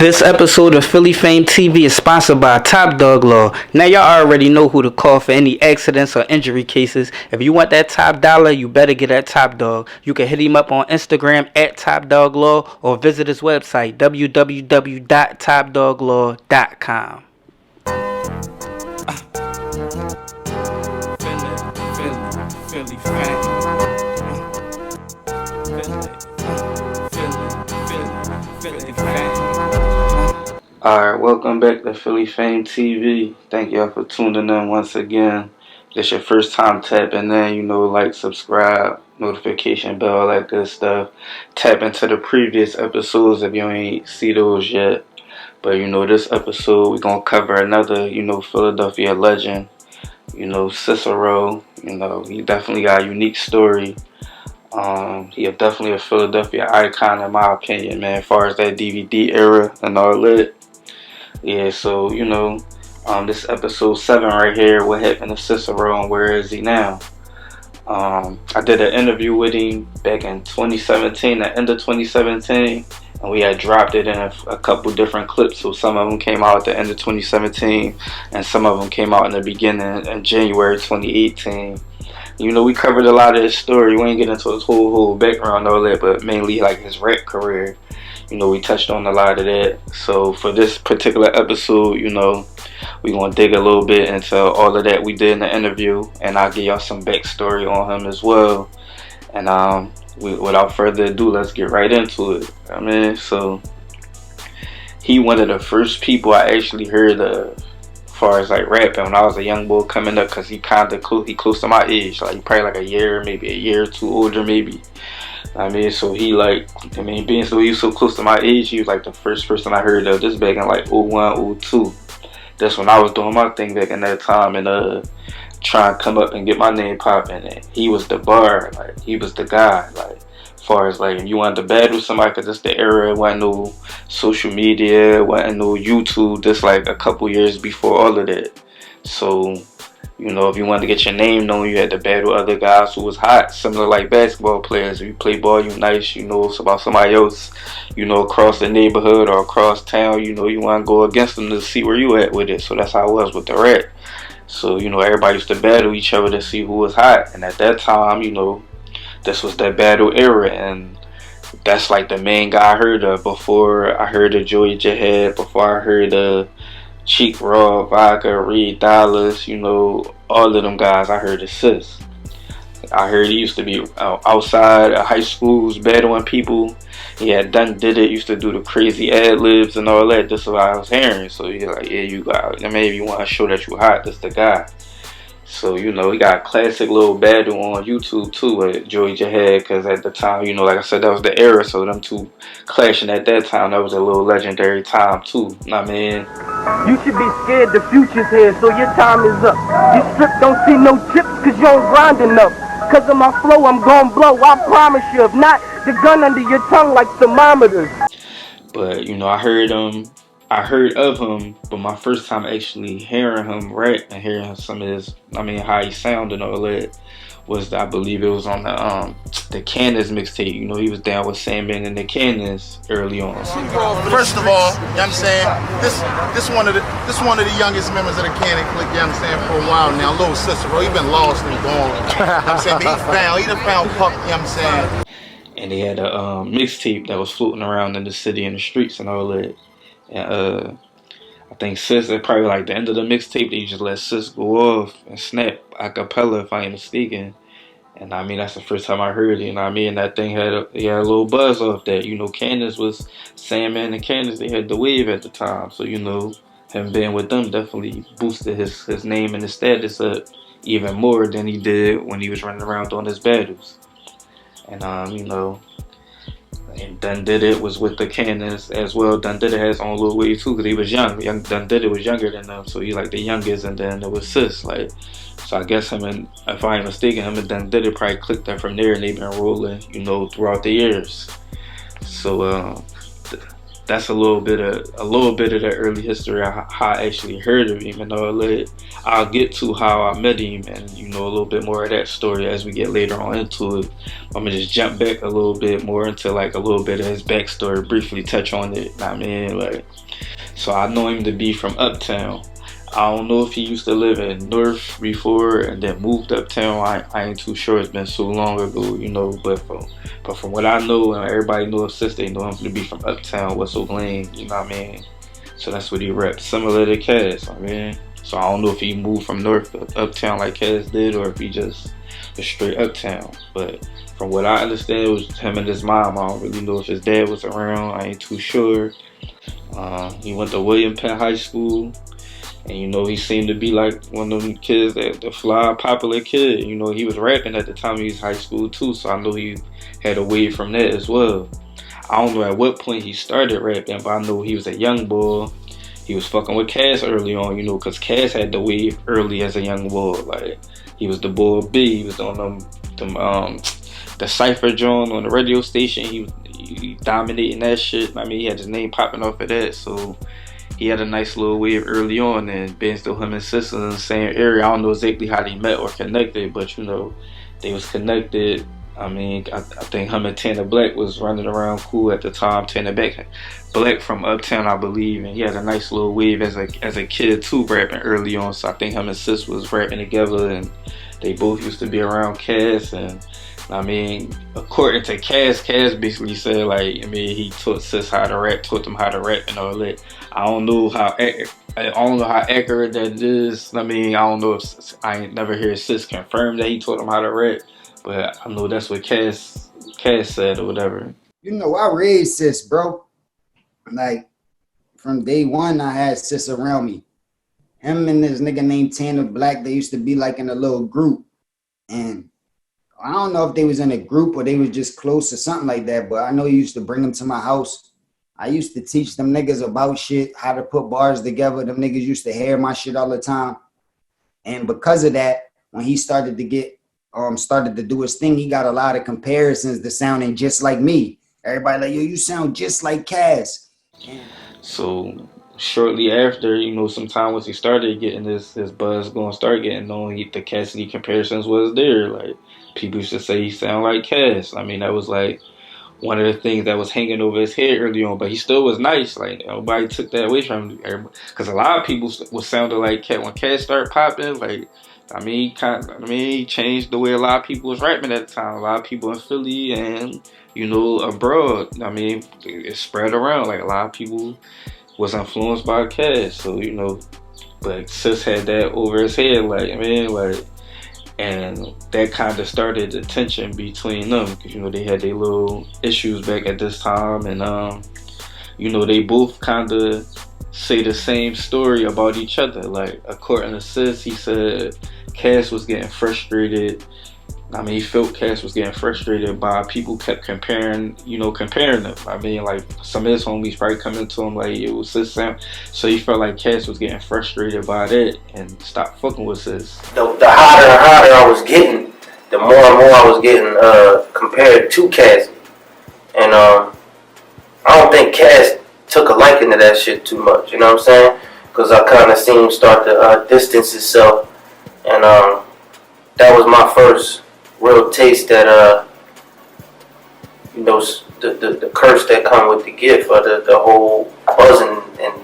This episode of Philly Fame TV is sponsored by Top Dog Law. Now y'all already know who to call for any accidents or injury cases. If you want that top dollar, you better get at Top Dog. You can hit him up on Instagram at Top Dog Law or visit his website www.topdoglaw.com. Philly Fame. Philly Fame. Alright, welcome back to Philly Fame TV. Thank y'all for tuning in once again. If it's your first time tapping in, like, subscribe, notification bell, all that good stuff. Tap into the previous episodes if you ain't see those yet. But this episode we're gonna cover another, Philadelphia legend. Cyssero. He definitely got a unique story. He is definitely a Philadelphia icon in my opinion, man, as far as that DVD era and all that. Yeah, so, this episode 7 right here, what happened to Cyssero and where is he now? I did an interview with him back in 2017, the end of 2017, and we had dropped it in a couple different clips. So some of them came out at the end of 2017, and some of them came out in the beginning in January 2018. We covered a lot of his story. We ain't get into his whole background and all that, but mainly like his rap career. We touched on a lot of that. So for this particular episode, we're going to dig a little bit into all of that we did in the interview, and I'll give y'all some backstory on him as well. And without further ado, let's get right into it. So he one of the first people I actually heard of as far as like rapping when I was a young boy coming up, because he he close to my age, like he probably like a year or two older maybe. So he being so he was so close to my age, he was like the first person I heard of. This back in like 01, 02. That's when I was doing my thing back in that time and trying to come up and get my name popping. And he was the bar, like he was the guy, like as far as like if you wanted to battle somebody, because it's the era, wasn't no social media, wasn't no YouTube, just like a couple years before all of that. So if you wanted to get your name known, you had to battle other guys who was hot, similar like basketball players. If you play ball, you nice, it's about somebody else, across the neighborhood or across town, you want to go against them to see where you at with it. So that's how it was with the rap. So, everybody used to battle each other to see who was hot. And at that time, this was that battle era. And that's like the main guy I heard of before I heard of Joey Jihad, before I heard of Cheek Raw, Vodka, Reed Dollars, all of them guys. I heard of Sis. I heard he used to be outside of high schools battling people. He had did it, used to do the crazy ad-libs and all that. This is what I was hearing. So you're like, yeah, you got, maybe you want to show that you hot, that's the guy. So, he got a classic little battle on YouTube too with Joey Jihad, because at the time, like I said, that was the era. So them two clashing at that time, that was a little legendary time too. You should be scared the future's here, so your time is up. You strip, don't see no chips, cause you don't grind enough. Cause of my flow, I'm gon' blow, I promise you. If not, the gun under your tongue like thermometers. But, I heard of him, but my first time actually hearing him rap and hearing some of his, how he sounded and all that, was, I believe it was on the Candace mixtape. He was down with Sandman and the Candace early on. First of all, you know what I'm saying, this one of the youngest members of the Cannon clique, you know what I'm saying, for a while now. Little Cicero, he been lost and gone. You know what I'm saying, but he done found Puck, you know what I'm saying. And they had a mixtape that was floating around in the city and the streets and all that. And I think Sis, at probably like the end of the mixtape, they just let Sis go off and snap a cappella, if I ain't mistaken. And that's the first time I heard it. That thing had a little buzz off that. Candace was Sandman and Candace, they had the wave at the time. So, him being with them definitely boosted his name and his status up even more than he did when he was running around doing his battles. And, and Dun Did It was with the Candace as well. Dun Did It had his own little wave too, because he was young. Dun Did It was younger than them, so he like the youngest, and then it was Sis. So I guess him and, if I ain't mistaken, him and Dun Did It probably clicked up from there, and they've been rolling, throughout the years. So that's a little bit of the early history of how I actually heard of him, and I'll get to how I met him, and a little bit more of that story as we get later on into it. I'm gonna just jump back a little bit more into like a little bit of his backstory, briefly touch on it. I mean, like, so I know him to be from Uptown. I don't know if he used to live in North before and then moved uptown. I ain't too sure. It's been so long ago, but from what I know, and everybody know of Sis, they know him to be from Uptown, Whistle Lane. You know what I mean? So that's what he reps. Similar to Cass, I mean. So I don't know if he moved from North to Uptown like Cass did, or if he just was straight Uptown. But from what I understand, it was him and his mom. I don't really know if his dad was around. I ain't too sure. He went to William Penn High School. And he seemed to be like one of them kids, the fly, popular kid. He was rapping at the time he was high school too, so I know he had a wave from that as well. I don't know at what point he started rapping, but I know he was a young boy. He was fucking with Cass early on, because Cass had the wave early as a young boy. Like, he was the boy B. He was on the Cypher joint on the radio station. He dominating that shit. I mean, he had his name popping off of that, so he had a nice little wave early on, and being still him and Cyssero in the same area. I don't know exactly how they met or connected, but they was connected. I mean, I think him and Tanner Black was running around cool at the time. Tanner Black from Uptown, I believe, and he had a nice little wave as a kid too, rapping early on. So I think him and Sis was rapping together, and they both used to be around Cass. And I mean, according to Cass basically said, like, I mean, he taught Sis how to rap, taught them how to rap and all that. I don't know how accurate that is. I mean, I don't know if I ain't never heard Sis confirm that he taught them how to rap, but I know that's what Cass said or whatever. I raised Sis, bro. Like, from day one, I had Sis around me. Him and this nigga named Tanner Black, they used to be like in a little group, and I don't know if they was in a group or they was just close or something like that, but I know he used to bring them to my house. I used to teach them niggas about shit, how to put bars together. Them niggas used to hear my shit all the time. And because of that, when he started to do his thing, he got a lot of comparisons to sounding just like me. Everybody like, yo, you sound just like Cass. So shortly after, sometime once he started getting this buzz going, start getting known, the Cassidy comparisons was there. Like, people used to say he sound like Cass. I mean, that was like one of the things that was hanging over his head early on, but he still was nice. Like, nobody took that away from him. Because a lot of people was sounding like Cass. When Cass started popping, like, he changed the way a lot of people was rapping at the time. A lot of people in Philly and, abroad. I mean, it spread around. Like, a lot of people was influenced by Cass. So, but Sis had that over his head. Like, and that kind of started the tension between them, because they had their little issues back at this time, and they both kind of say the same story about each other. Like, according to Sis, he said Cass was getting frustrated. I mean, he felt Cass was getting frustrated by people kept comparing them. I mean, like, some of his homies probably coming to him like, it was Sis sound. So he felt like Cass was getting frustrated by that and stopped fucking with Sis. The hotter and hotter I was getting, the more and more I was getting compared to Cass. And I don't think Cass took a liking to that shit too much, you know what I'm saying? Because I kind of seen him start to distance himself. And that was my first real taste that the curse that come with the gift, or the whole buzzing and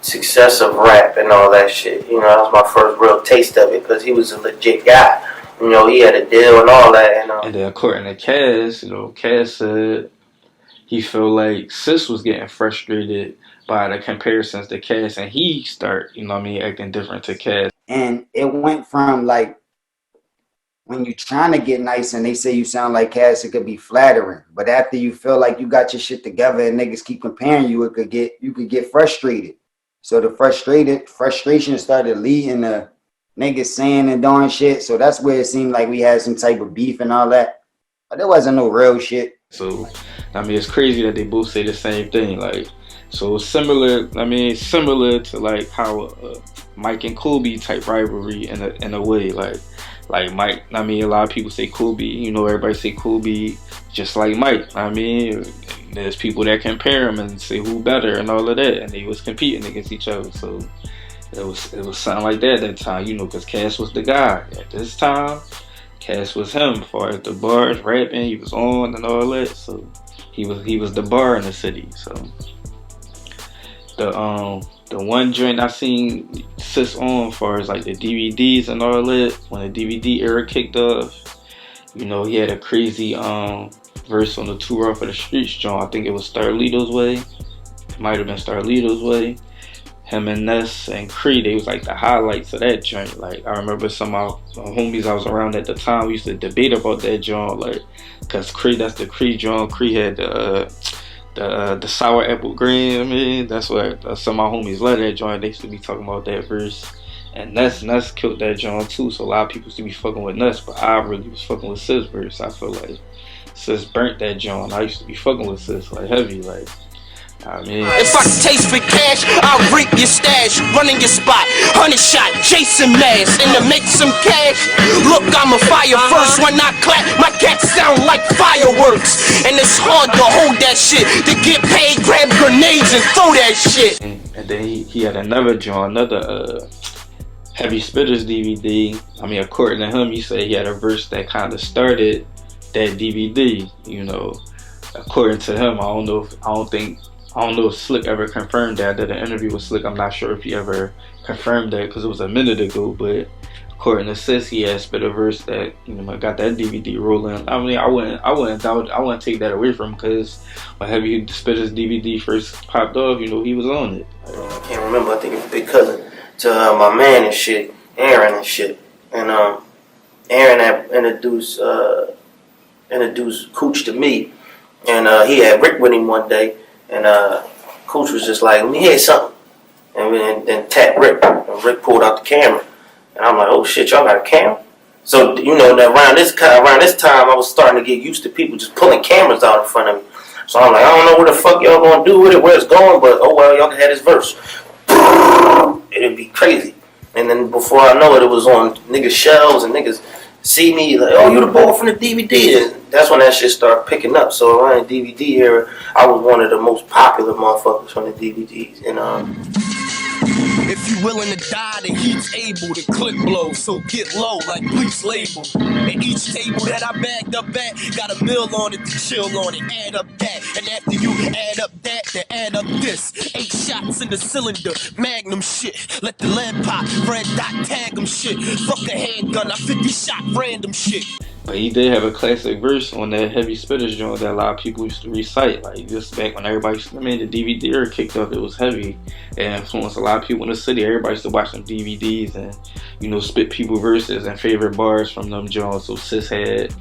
success of rap and all that shit. That was my first real taste of it, because he was a legit guy. He had a deal and all that. And then according to Cass, Cass said he felt like Sis was getting frustrated by the comparisons to Cass, and he start, acting different to Cass. And it went from like, when you're trying to get nice and they say you sound like Cass, it could be flattering. But after you feel like you got your shit together and niggas keep comparing you, you could get frustrated. So the frustration started leading to niggas saying and doing shit. So that's where it seemed like we had some type of beef and all that. But there wasn't no real shit. So, I mean, it's crazy that they both say the same thing. Like, so similar to like how Mike and Kobe type rivalry in a way. Like Mike, I mean, a lot of people say Kobe, everybody say Kobe just like Mike. I mean, there's people that compare them and say who better and all of that, and they was competing against each other. So it was something like that at that time, you know, because Cass was the guy at this time. Cass was him, as far as the bars, rapping, he was on and all that. So he was the bar in the city. So the one joint I seen Sis on, as far as like the DVDs and all that, when the DVD era kicked off, you know, he had a crazy verse on the Tour Off of the Streets joint. I think it was Starlito's Way. It might have been Starlito's Way. Him and Ness and Creed, they was like the highlights of that joint. Like, I remember some of my homies I was around at the time, we used to debate about that joint, like, cause Creed, that's the Creed joint. Creed had the sour apple green. I mean, that's what some of my homies love that joint. They used to be talking about that verse. And Ness killed that joint too. So a lot of people used to be fucking with Ness, but I really was fucking with Sis verse. I feel like Sis burnt that joint. I used to be fucking with Sis like heavy, like. I mean, if I taste for cash, I'll reap your stash, running your spot, 100 shot, Jason Mass, and to make some cash, look, I'm a fire first, when I clap, my cats sound like fireworks, and it's hard to hold that shit, to get paid, grab grenades and throw that shit. And then he had another joint, another Heavy Spitters DVD. I mean, according to him, he said he had a verse that kind of started that DVD, you know. According to him, I don't know if Slick ever confirmed that. I did an interview with Slick. I'm not sure if he ever confirmed that because it was a minute ago. But according to Sis, he had spit a verse that, you know, got that DVD rolling. I mean, I wouldn't take that away from him, because when Heavy Spitters DVD first popped off, you know, he was on it. I can't remember. I think it's Big Cousin to my man and shit, Aaron and shit, and Aaron had introduced Cooch to me, and he had Rick with him one day. And Coach was just like, let me hear something. And then tapped Rick. And Rick pulled out the camera. And I'm like, oh shit, y'all got a camera? So, you know, around this time, I was starting to get used to people just pulling cameras out in front of me. So I'm like, I don't know what the fuck y'all gonna do with it, where it's going, but oh well, y'all can have this verse. It'd be crazy. And then before I know it, it was on niggas' shelves, and niggas see me like, oh, you the boy from the DVD. And that's when that shit started picking up. So around the DVD era, I was one of the most popular motherfuckers from the DVDs. And if you willing to die, the heat's able to click blow. So get low like Bleach label. And each table that I bagged up at got a bill on it to chill on it. Add up that, and after you add up that, then add up this. 8 shots in the cylinder, Magnum shit. Let the lead pop, red dot tag 'em shit. Fuck a handgun, I 50 shot random shit. But he did have a classic verse on that Heavy Spitters joint that a lot of people used to recite. Like, just back when everybody, I mean, the DVD era kicked off, it was heavy. It influenced a lot of people in the city. Everybody used to watch them DVDs and, you know, spit people verses and favorite bars from them joints. So Sis had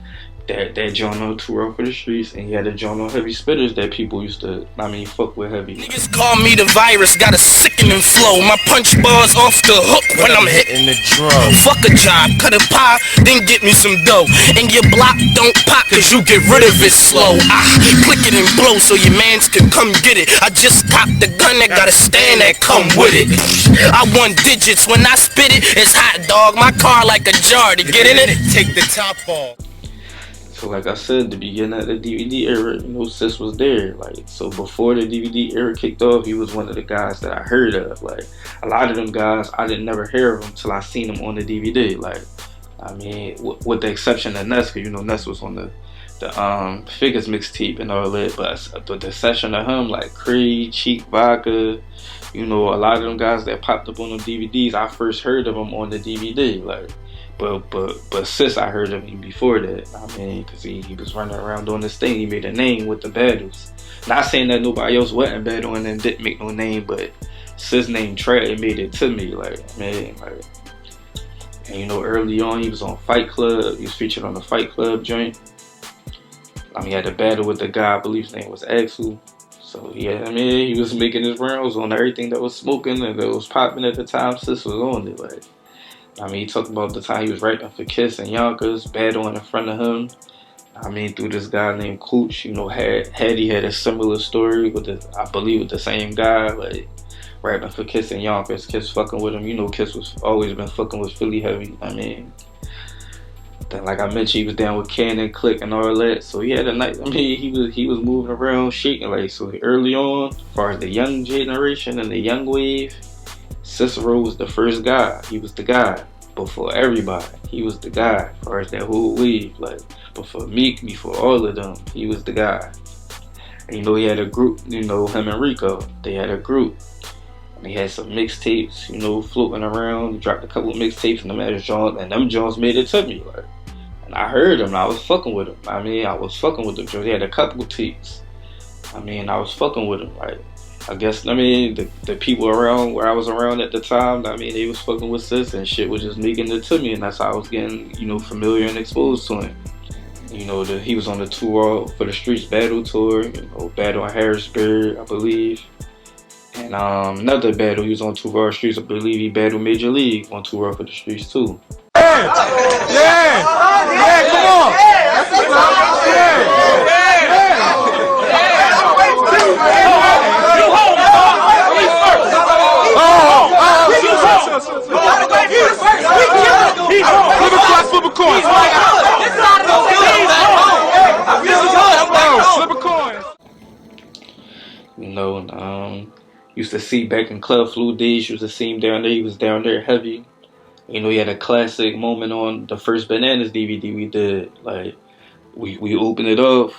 that joint on Tour Off of the Streets, and he had a joint on Heavy Spitters that people used to, I mean, fuck with heavy. Niggas call me the virus, got a sickening flow. My punch bars off the hook when I'm hitting the drum. Fuck a job, cut a pie, then get me some dough. And your block don't pop, cause you get rid of it slow. Click it and blow so your mans can come get it. I just copped the gun that got a stand that come with it. I want digits, when I spit it, it's hot dog. My car like a jar, to get in it, take the top off. So like I said, the beginning of the DVD era, you know, Sis was there. Like, so before the DVD era kicked off, he was one of the guys that I heard of. Like, a lot of them guys, I didn't never hear of them till I seen them on the DVD. Like, I mean, with the exception of Ness, because, you know, Ness was on the Figures mixtape and all that. But the session of him, like Creed, Cheek Vodka, you know, a lot of them guys that popped up on them DVDs, I first heard of them on the DVD. Like, But Sis, I heard of him before that. I mean, because he was running around doing this thing. He made a name with the battles. Not saying that nobody else wasn't battling and didn't make no name, but Sis' name Trey made it to me. Like, man, like, and you know, early on he was on Fight Club. He was featured on the Fight Club joint. I mean, he had a battle with the guy, I believe his name was Axel. So yeah, I mean, he was making his rounds on everything that was smoking and that was popping at the time. Sis was on it, like. I mean, he talked about the time he was rapping for Kiss and Yonkers, battling in front of him. I mean, through this guy named Cooch, you know, he had a similar story with I believe with the same guy, like rapping for Kiss and Yonkers, Kiss fucking with him. You know, Kiss was always been fucking with Philly heavy. I mean, Then, like I mentioned, he was down with Cannon, Click, and all that. So he had a night. I mean, he was moving around, shaking like so. Early on, as far as the young generation and the young wave, Cyssero was the first guy. He was the guy before everybody. He was the guy as far as that whole wave. Like before Meek, before all of them, he was the guy. And, you know, he had a group. You know, him and Rico, they had a group. They had some mixtapes, you know, floating around. He dropped a couple of mixtapes, and them Jones made it to me. Like, and I heard them, and I was fucking with them. I mean, I was fucking with them. Jones. He had a couple of tapes. I mean, I was fucking with them. Like, I guess, I mean, the people around where I was around at the time, I mean, they was fucking with Sis, and shit was just making it to me, and that's how I was getting, you know, familiar and exposed to him. You know, he was on the tour for the Streets Battle Tour, you know, Battle in Harrisburg, I believe. And another battle, he was on tour for the Streets. I believe he battled Major League on tour for the Streets too. Yeah, come on. Flip a coin. Flip a coin. You know, used to see back in Club Flu days, used to see him down there. He was down there heavy. You know, he had a classic moment on the first Bananas DVD we did. Like, we opened it up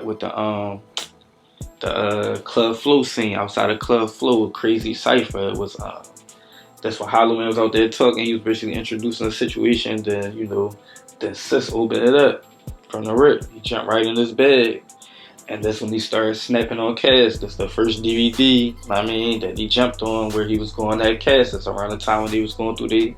with the Club Flow scene outside of Club Flow, Crazy Cypher. It was that's what Halloween was out there talking. He was basically introducing the situation. Then, you know, then Sis opened it up from the rip. He jumped right in his bag. And that's when he started snapping on Cass. That's the first DVD, I mean, that he jumped on where he was going at Cass. That's around the time when he was going through I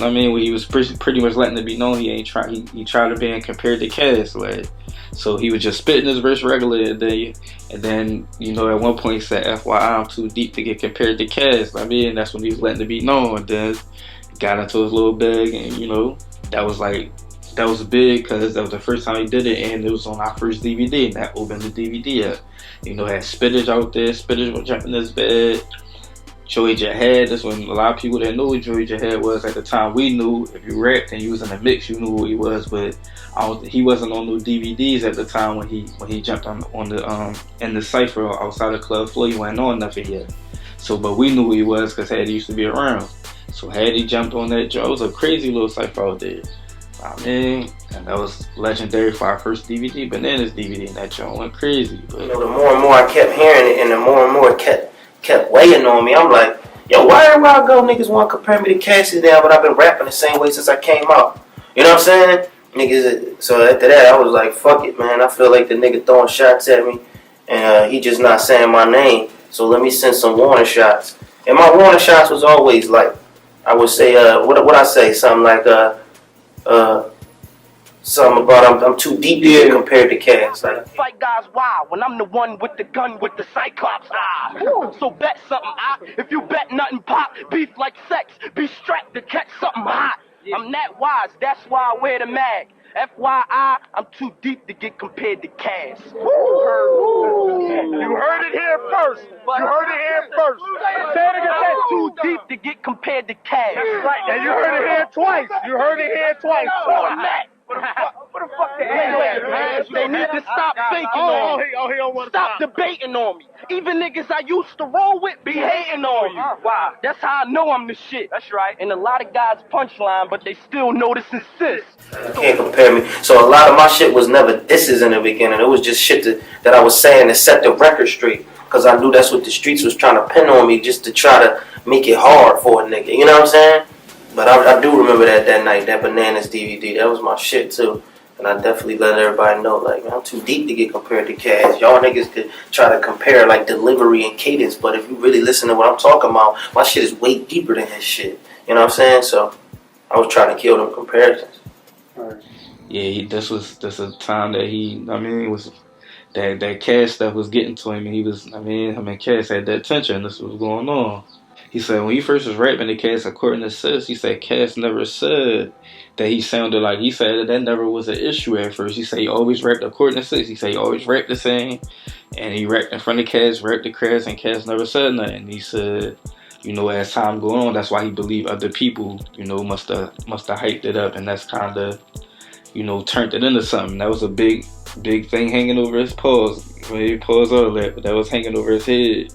mean, when he was pretty much letting it be known he tried to be compared to Cass. Like, so he was just spitting his verse regularly and then, you know, at one point he said, FYI, I'm too deep to get compared to Cass. I mean, that's when he was letting it be known. And then got into his little bag, and, you know, that was big because that was the first time he did it, and it was on our first DVD, and that opened the DVD up. You know, had Spittage out there. Spittage was jumping his bed. Joey Jahad, that's when a lot of people didn't know who Joey Jahad was at the time. We knew if you rapped and you was in a mix, you knew who he was, but he wasn't on no DVDs at the time when he jumped on the in the cypher outside of Club Flow. He wasn't on nothing yet. So, but we knew who he was because Had used to be around. So had he jumped on that joint, it was a crazy little cypher out there. I mean, and that was legendary for our first DVD, Bananas DVD, and that joint went crazy. But, you know, the more and more I kept hearing it, and the more and more it kept weighing on me. I'm like, yo, why everywhere I go, niggas want to compare me to Cassie now, but I've been rapping the same way since I came out. You know what I'm saying? Niggas. So after that, I was like, fuck it, man. I feel like the nigga throwing shots at me, and he just not saying my name. So let me send some warning shots. And my warning shots was always like, I would say, what I say? Something like, something about I'm too deep to get compared to Cass. Like, fight guys wild when I'm the one with the gun with the Cyclops eye. So bet something if you bet nothing pop, beef like sex, be strapped to catch something hot. I'm that wise, that's why I wear the mag. FYI, I'm too deep to get compared to Cass. You heard it here first. Say it again. Too deep to get compared to Cass. Right, and you heard it here twice. What the fuck they need to stop thinking on me. He don't want to Stop debating on me. Even niggas I used to roll with be hating on you. Wow. That's how I know I'm the shit. That's right. And a lot of guys punchline, but they still noticing Sis. You can't compare me. So a lot of my shit was never disses in the beginning. It was just shit that I was saying to set the record straight. Because I knew that's what the streets was trying to pin on me, just to try to make it hard for a nigga. You know what I'm saying? But I do remember that night, that Bananas DVD. That was my shit too. And I definitely let everybody know, like, man, I'm too deep to get compared to Cass. Y'all niggas could try to compare, like, delivery and cadence, but if you really listen to what I'm talking about, my shit is way deeper than his shit. You know what I'm saying? So I was trying to kill them comparisons. Yeah, this was a time that it was that Cass stuff was getting to him, and him and Cass had that tension. This was going on. He said when he first was rapping to Cass, according to Sis, he said Cass never said that he sounded like, he said that never was an issue at first. He said he always rapped, according to Sis, he said he always rapped the same, and he rapped in front of Cass, rapped to Cass, and Cass never said nothing. He said, you know, as time go on, that's why he believed other people, you know, must have hyped it up, and that's kind of, you know, turned it into something. That was a big thing hanging over his paws. He paused all that, but that was hanging over his head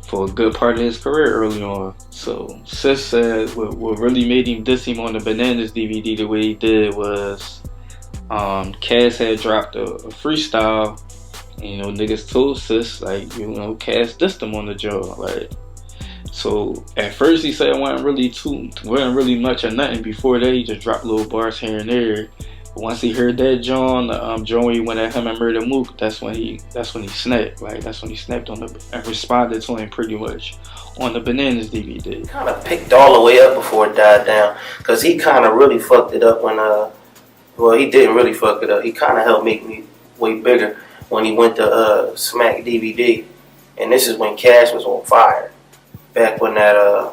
for a good part of his career early on. So Sis said what really made him diss him on the Bananas DVD the way he did was Cass had dropped a freestyle, and, you know, niggas told Sis, like, you know, Cass dissed him on the jaw, like. So at first he said it wasn't really much or nothing. Before that, he just dropped little bars here and there. But once he heard that John when he went at him and Murder Mook, that's when he snapped. Like, that's when he snapped on and responded to him pretty much on the Bananas DVD. Kind of picked all the way up before it died down, cause he kind of really fucked it up when well, he didn't really fuck it up. He kind of helped make me way bigger when he went to Smack DVD, and this is when Cash was on fire. Back when that I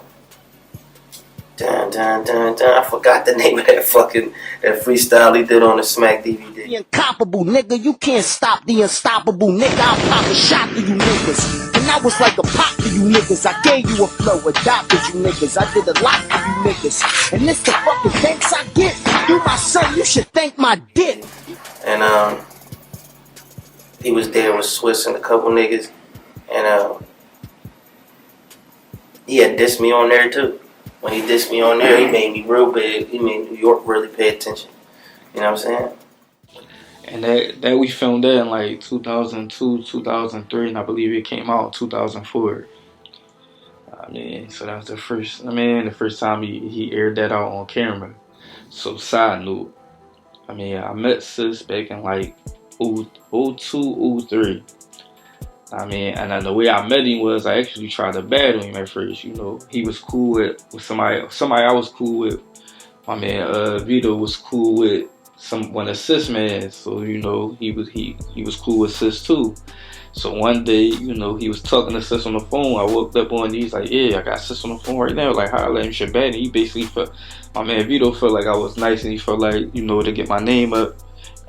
forgot the name of that freestyle he did on the Smack DVD. The incomparable nigga, you can't stop the unstoppable nigga. I'll pop a shot to you niggas. And I was like a pop to you niggas. I gave you a flow, adopted you niggas. I did a lot for you niggas. And this the fucking thanks I get. You my son, you should thank my dick. And he was there with Swiss and a couple niggas, and he had dissed me on there too. When he dissed me on there, he made me real big. He made New York really pay attention. You know what I'm saying? And that we filmed that in like 2002, 2003, and I believe it came out in 2004. I mean, so that was the first time he aired that out on camera. So side note, I mean, I met Sis back in like 02, 03. I mean, and the way I met him was I actually tried to battle him at first. You know, he was cool with somebody I was cool with. My man Vito was cool with one of Sis man. So, you know, he was cool with Sis too. So one day, you know, he was talking to Sis on the phone. I woke up on these like, yeah, I got Sis on the phone right now. Like, how I let him shit bad. And he basically felt, my man Vito felt like I was nice, and he felt like, you know, to get my name up.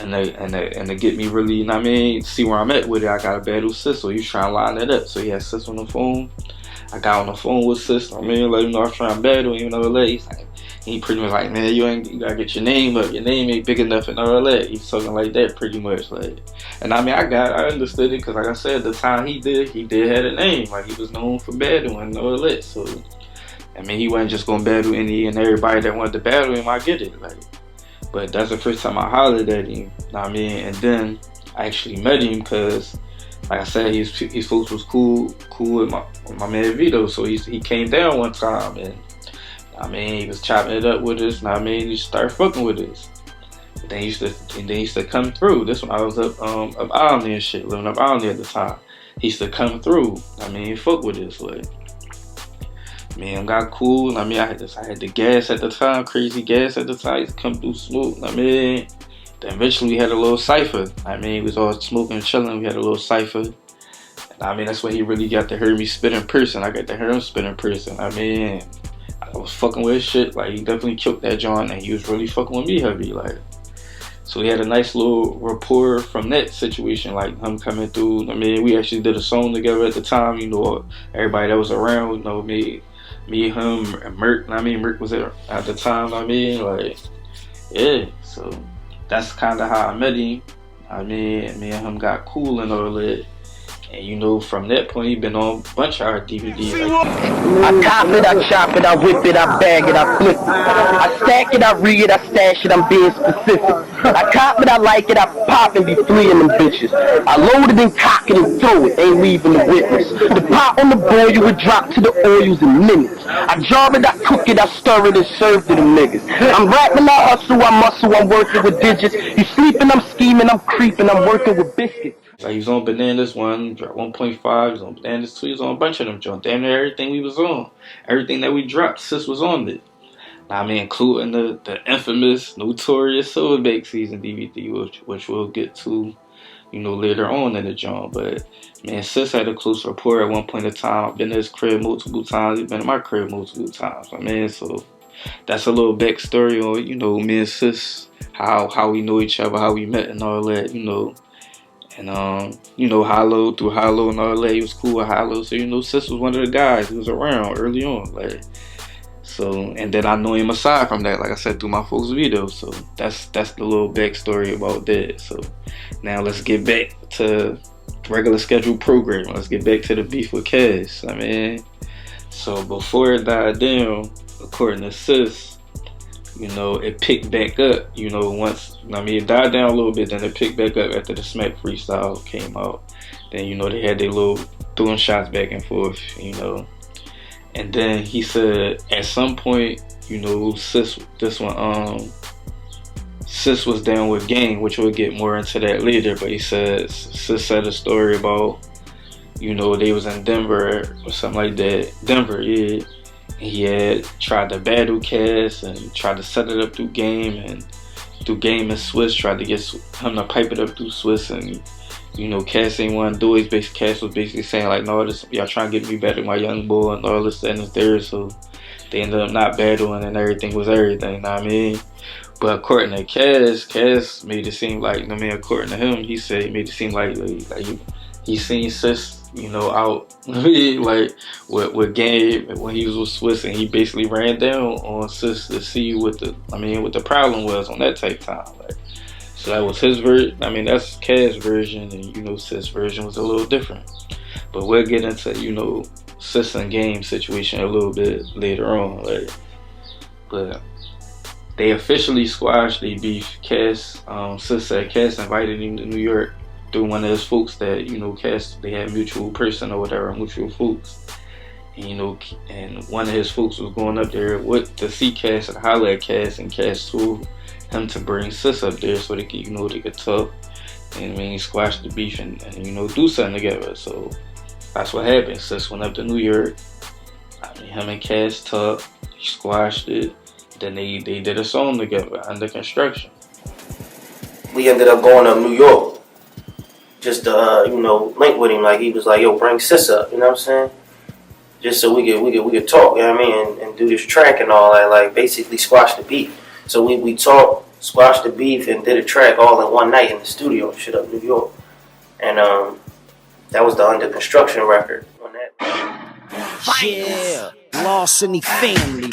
And to get me really, you know what I mean, see where I'm at with it, I got to battle Sis. So he was trying to line that up. So he had Sis on the phone. I got on the phone with Sis. I mean, let him know I was trying to battle him and all that. He's like, he pretty much like, man, you gotta get your name up. Your name ain't big enough and all that. He's talking like that pretty much. Like, and I mean, I understood it because, like I said, the time he did have a name. Like, he was known for battling and all that. So, I mean, he wasn't just gonna battle any and everybody that wanted to battle him. I get it. Like, but that's the first time I hollered at him, you know what I mean? And then I actually met him because, like I said, his folks was cool with my man Vito. So he came down one time, and I mean, he was chopping it up with us. And I mean, he started fucking with us. And then he used to come through. This when I was up Island and shit, living up Island at the time. He used to come through. I mean, he fuck with us, like. Man, got cool. I mean, I had the gas at the time, crazy gas at the time. He'd come through smoke. I mean, then eventually we had a little cipher. I mean, we was all smoking and chilling. We had a little cipher. And I mean, that's when he really got to hear me spit in person. I got to hear him spit in person. I mean, I was fucking with his shit. Like, he definitely killed that joint, and he was really fucking with me heavy. Like, so we had a nice little rapport from that situation, like him coming through. I mean, we actually did a song together at the time. You know, everybody that was around, you know, me, him, and Merk. I mean, Merk was there at the time. I mean, like, yeah. So that's kind of how I met him. I mean, me and him got cool and all that. And you know, from that point, he been on a bunch of our DVDs. I cop it, I chop it, I whip it, I bag it, I flip it. I stack it, I read it, I stash it, I'm being specific. I cop it, I like it, I pop and be fleeing them bitches. I load it and cock it and throw it, ain't leaving the witness. The pot on the boil, you would drop to the oils in minutes. I jar it, I cook it, I stir it and serve to them niggas. I'm rapping, I hustle, I muscle, I'm working with digits. You sleeping, I'm scheming, I'm creeping, I'm working with biscuits. Like, he was on Bananas 1, dropped 1.5, he was on Bananas 2, he was on a bunch of them joints. Damn near everything we was on. Everything that we dropped, Sis was on it. I mean, including the infamous, notorious Silverback season DVD, which we'll get to, you know, later on in the joint. But, man, Sis had a close rapport at one point in time. I've been to his crib multiple times. He's been to my crib multiple times. I mean, so that's a little backstory on, you know, me and Sis, how we know each other, how we met and all that, you know. And Hollow through Hollow and all that, he was cool with Hollow. So Sis was one of the guys who was around early on, like. So, and then I know him aside from that, like I said, through my folks' videos. So that's the little backstory about that. So now let's get back to regular scheduled programming. Let's get back to the beef with Cass. So before it died down, according to Sis, it picked back up. Once it died down a little bit, then it picked back up after the Smack freestyle came out. Then they had their little throwing shots back and forth. And then he said at some point, Sis was down with Gang, which we'll get more into that later. But he said Sis said a story about, they was in Denver or something like that. Denver, yeah. And he had tried to battle Cass and tried to set it up through Game and Swiss, tried to get him to pipe it up through Swiss, and Cass ain't want to do it. Cass was basically saying like, no, y'all trying to get me better, my young boy, and all this and there. So they ended up not battling, and everything was everything. You know what I mean? But according to Cass made it seem like, according to him, he said he made it seem like he seen Sis, out like with Game when he was with Swiss, and he basically ran down on Sis to see what the problem was on that type time. Like, so that was his version. That's Cass' version, and Sis' version was a little different. But we'll get into Sis and Game situation a little bit later on. Like, but they officially squashed the beef. Sis said Cass invited him to New York through one of his folks that Cass, they had mutual person or whatever, mutual folks. And one of his folks was going up there to see Cass and holler at Cass, and Cass told him to bring Sis up there so they could, they could talk and squash the beef and do something together. So that's what happened. Sis went up to New York. Him and Cass talked, he squashed it. Then they did a song together, Under Construction. We ended up going to New York just to link with him. Like, he was like, yo, bring Sis up, you know what I'm saying? Just so we could talk, you know what I mean, and do this track and all that, like basically squash the beef. So we talked, squashed the beef, and did a track all in one night in the studio and shit up in New York. And that was the Under Construction record on that. Yeah, Lost in the family.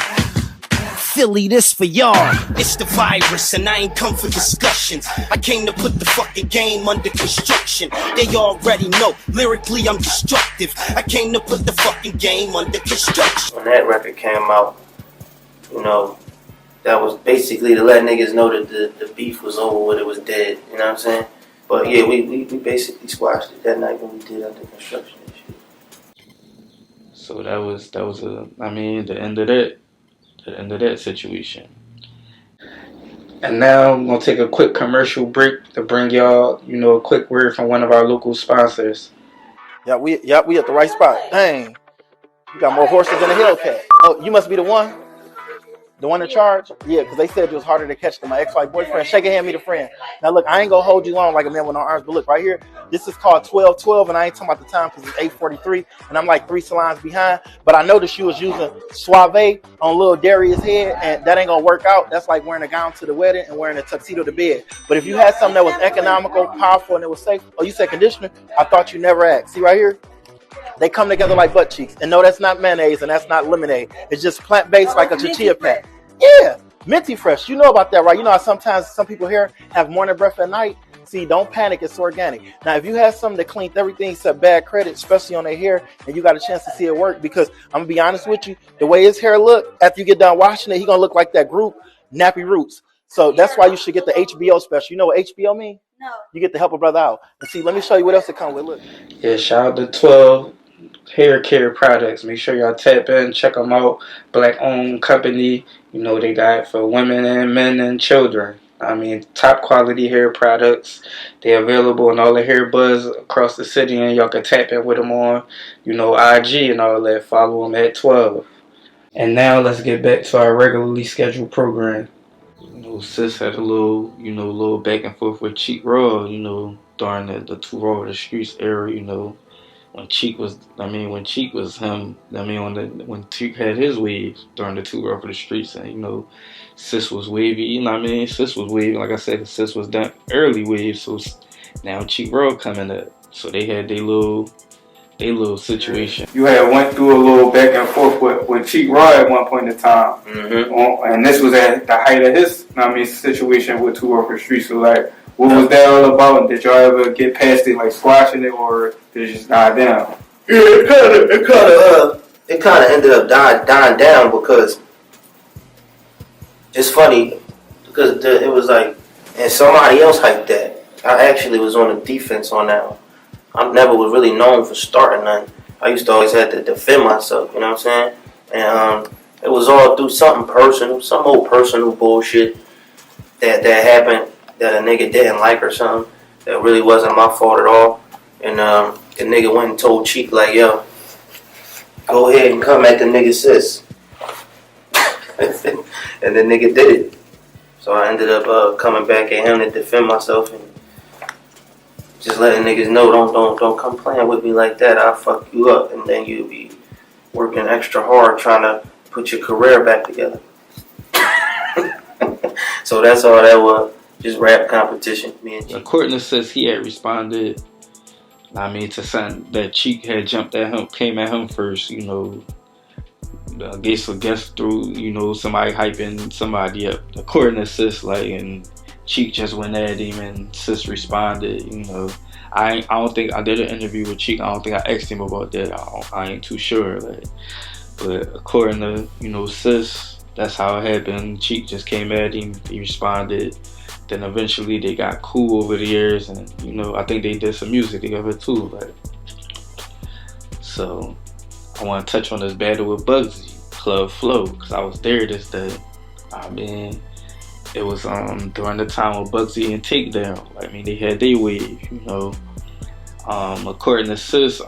Philly, this for y'all. It's the virus, and I ain't come for discussions. I came to put the fucking game under construction. They already know, lyrically I'm destructive. I came to put the fucking game under construction. When that record came out, that was basically to let niggas know that the beef was over with, it was dead, you know what I'm saying? But yeah, we basically squashed it that night when we did Under Construction and shit. So that was the end of that. The end of that situation. And now I'm gonna take a quick commercial break to bring y'all, a quick word from one of our local sponsors. Yeah, we at the right spot. Dang, you got more horses than a Hellcat. Oh, you must be the one in charge? Yeah, because they said it was harder to catch than my ex-wife boyfriend. Shake a hand, meet a friend. Now look, I ain't gonna hold you long like a man with no arms, but look right here, this is called 12-12, and I ain't talking about the time because it's 8:43, and I'm like 3 salons behind. But I noticed you was using Suave on little Darius' head, and that ain't gonna work out. That's like wearing a gown to the wedding and wearing a tuxedo to bed. But if you had something that was economical, powerful, and it was safe, oh, you said conditioner? I thought you never asked. See right here? They come together like butt cheeks. And no, that's not mayonnaise and that's not lemonade. It's just plant-based like a tortilla pack. Yeah, minty fresh. You know about that, right? You know how sometimes some people here have morning breath at night? See, don't panic. It's organic. Now, if you have something that cleaned everything except bad credit, especially on their hair, and you got a chance to see it work, because I'm going to be honest with you, the way his hair look, after you get done washing it, he going to look like that group, Nappy Roots. So that's why you should get the HBO special. You know what HBO mean? No. You get to help a brother out. And see, let me show you what else it comes with. Look. Yeah, shout out to 12 hair care products. Make sure y'all tap in, check them out. Black owned company. They got for women and men and children. Top quality hair products. They're available in all the hair buzz across the city, and y'all can tap in with them on, IG and all that. Follow them at 12. And now let's get back to our regularly scheduled program. Sis had a little back and forth with Cheek Raw, during the Two Raw of the Streets era, when Cheek was him, when Cheek had his wave during the Two Raw of the Streets, and Sis was wavy, Sis was wavy, like I said, Sis was that early wave, so Now Cheek Raw coming up, so they had their little situation. You had went through a little back and forth with Cheek Raw at one point in time, and this was at the height of his, situation with 2 Off the Street. So like, what was that all about? And did y'all ever get past it, like squashing it, or did it just die down? Yeah, it kind of ended up dying down because it's funny because it was like, and somebody else hyped that. I actually was on the defense on that one. I never was really known for starting nothing. I used to always have to defend myself, you know what I'm saying? And it was all through something personal, some old personal bullshit that happened that a nigga didn't like or something that really wasn't my fault at all. And the nigga went and told Cheek like, yo, go ahead and come at the nigga Sis. And the nigga did it. So I ended up coming back at him to defend myself and just letting niggas know, don't come playing with me like that. I'll fuck you up, and then you'll be working extra hard trying to put your career back together. So that's all that was, just rap competition. Me and Cheek. According to Sis, he had responded, to something that Cheek had jumped at him, came at him first, I guess through, somebody hyping somebody up. According to Sis, and Cheek just went at him and Sis responded, I don't think I did an interview with Cheek. I don't think I asked him about that. I ain't too sure. But according to, Sis, that's how it happened. Cheek just came at him. He responded. Then eventually they got cool over the years, and I think they did some music together too. So I want to touch on this battle with Bugsy, Club Flow, because I was there this day. It was during the time of Bugsy and Takedown. They had their wave, According to Sis,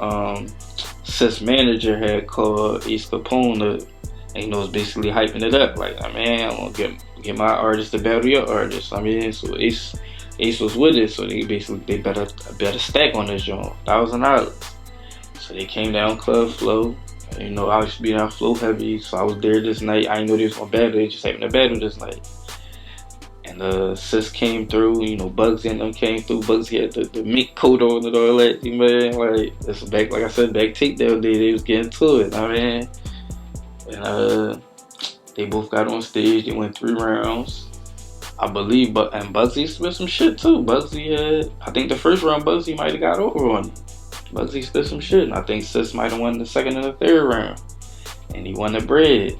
Sis manager had called Ace Capone and was basically hyping it up. I'm gonna get my artist to battle your artist. So Ace was with it, so they better stack on this joint, $1,000. So they came down Club Flow. I used to be down Flow heavy, so I was there this night. I didn't know they was gonna battle. They just having a battle this night. And Sis came through, Bugsy and them came through. Bugsy had the mink coat on and all that, man. It's back, like I said, back takedown day, they was getting to it, And they both got on stage. They went 3 rounds, I believe. And Bugsy spit some shit too. I think the first round Bugsy might have got over on him. Bugsy spit some shit, and I think Sis might have won the second and the third round, and he won the bread.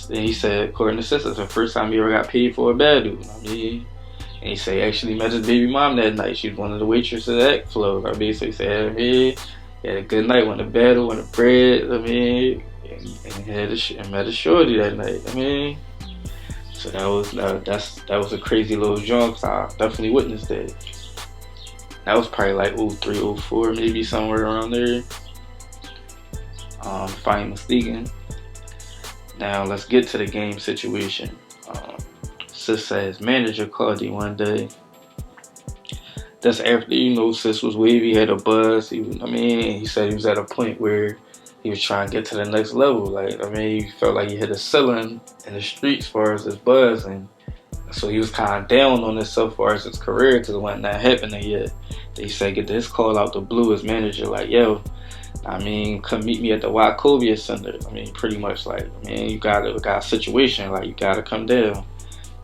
He said, according to Sis, it's the first time he ever got paid for a battle. And he said he actually met his baby mom that night. She was one of the waitresses at Flow. So he said, he had a good night, won the battle, won the bread. And met a shorty that night. So that was a crazy little jump. So I definitely witnessed that. That was probably like 03, 04, maybe somewhere around there. If I ain't mistaken. Now let's get to the game situation. Sis said his manager called him one day. That's after Sis was wavy, had a buzz. He said he was at a point where he was trying to get to the next level. He felt like he hit a ceiling in the streets as far as his buzz, and so he was kind of down on himself as far as his career because it wasn't that happening yet. They said get this call out the blue. His manager yo, come meet me at the Wachovia Center. Pretty much you got a situation, you gotta come down.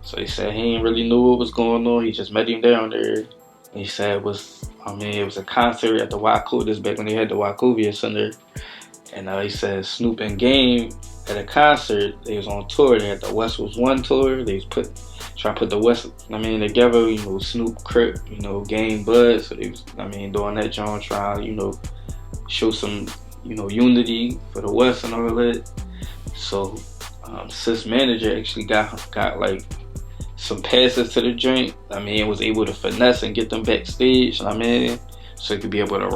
So he said he ain't really knew what was going on. He just met him down there. And he said it was a concert at the Wachovia. This back when they had the Wachovia Center. And he said Snoop and Game at a concert. They was on tour. They had the West Was One tour. They was trying to put the West, together. Snoop, Crip, Game, Bud. So they was, doing that joint, trying, show some, unity for the West and all that. So, Sis manager actually got some passes to the joint. Was able to finesse and get them backstage. So he could be able to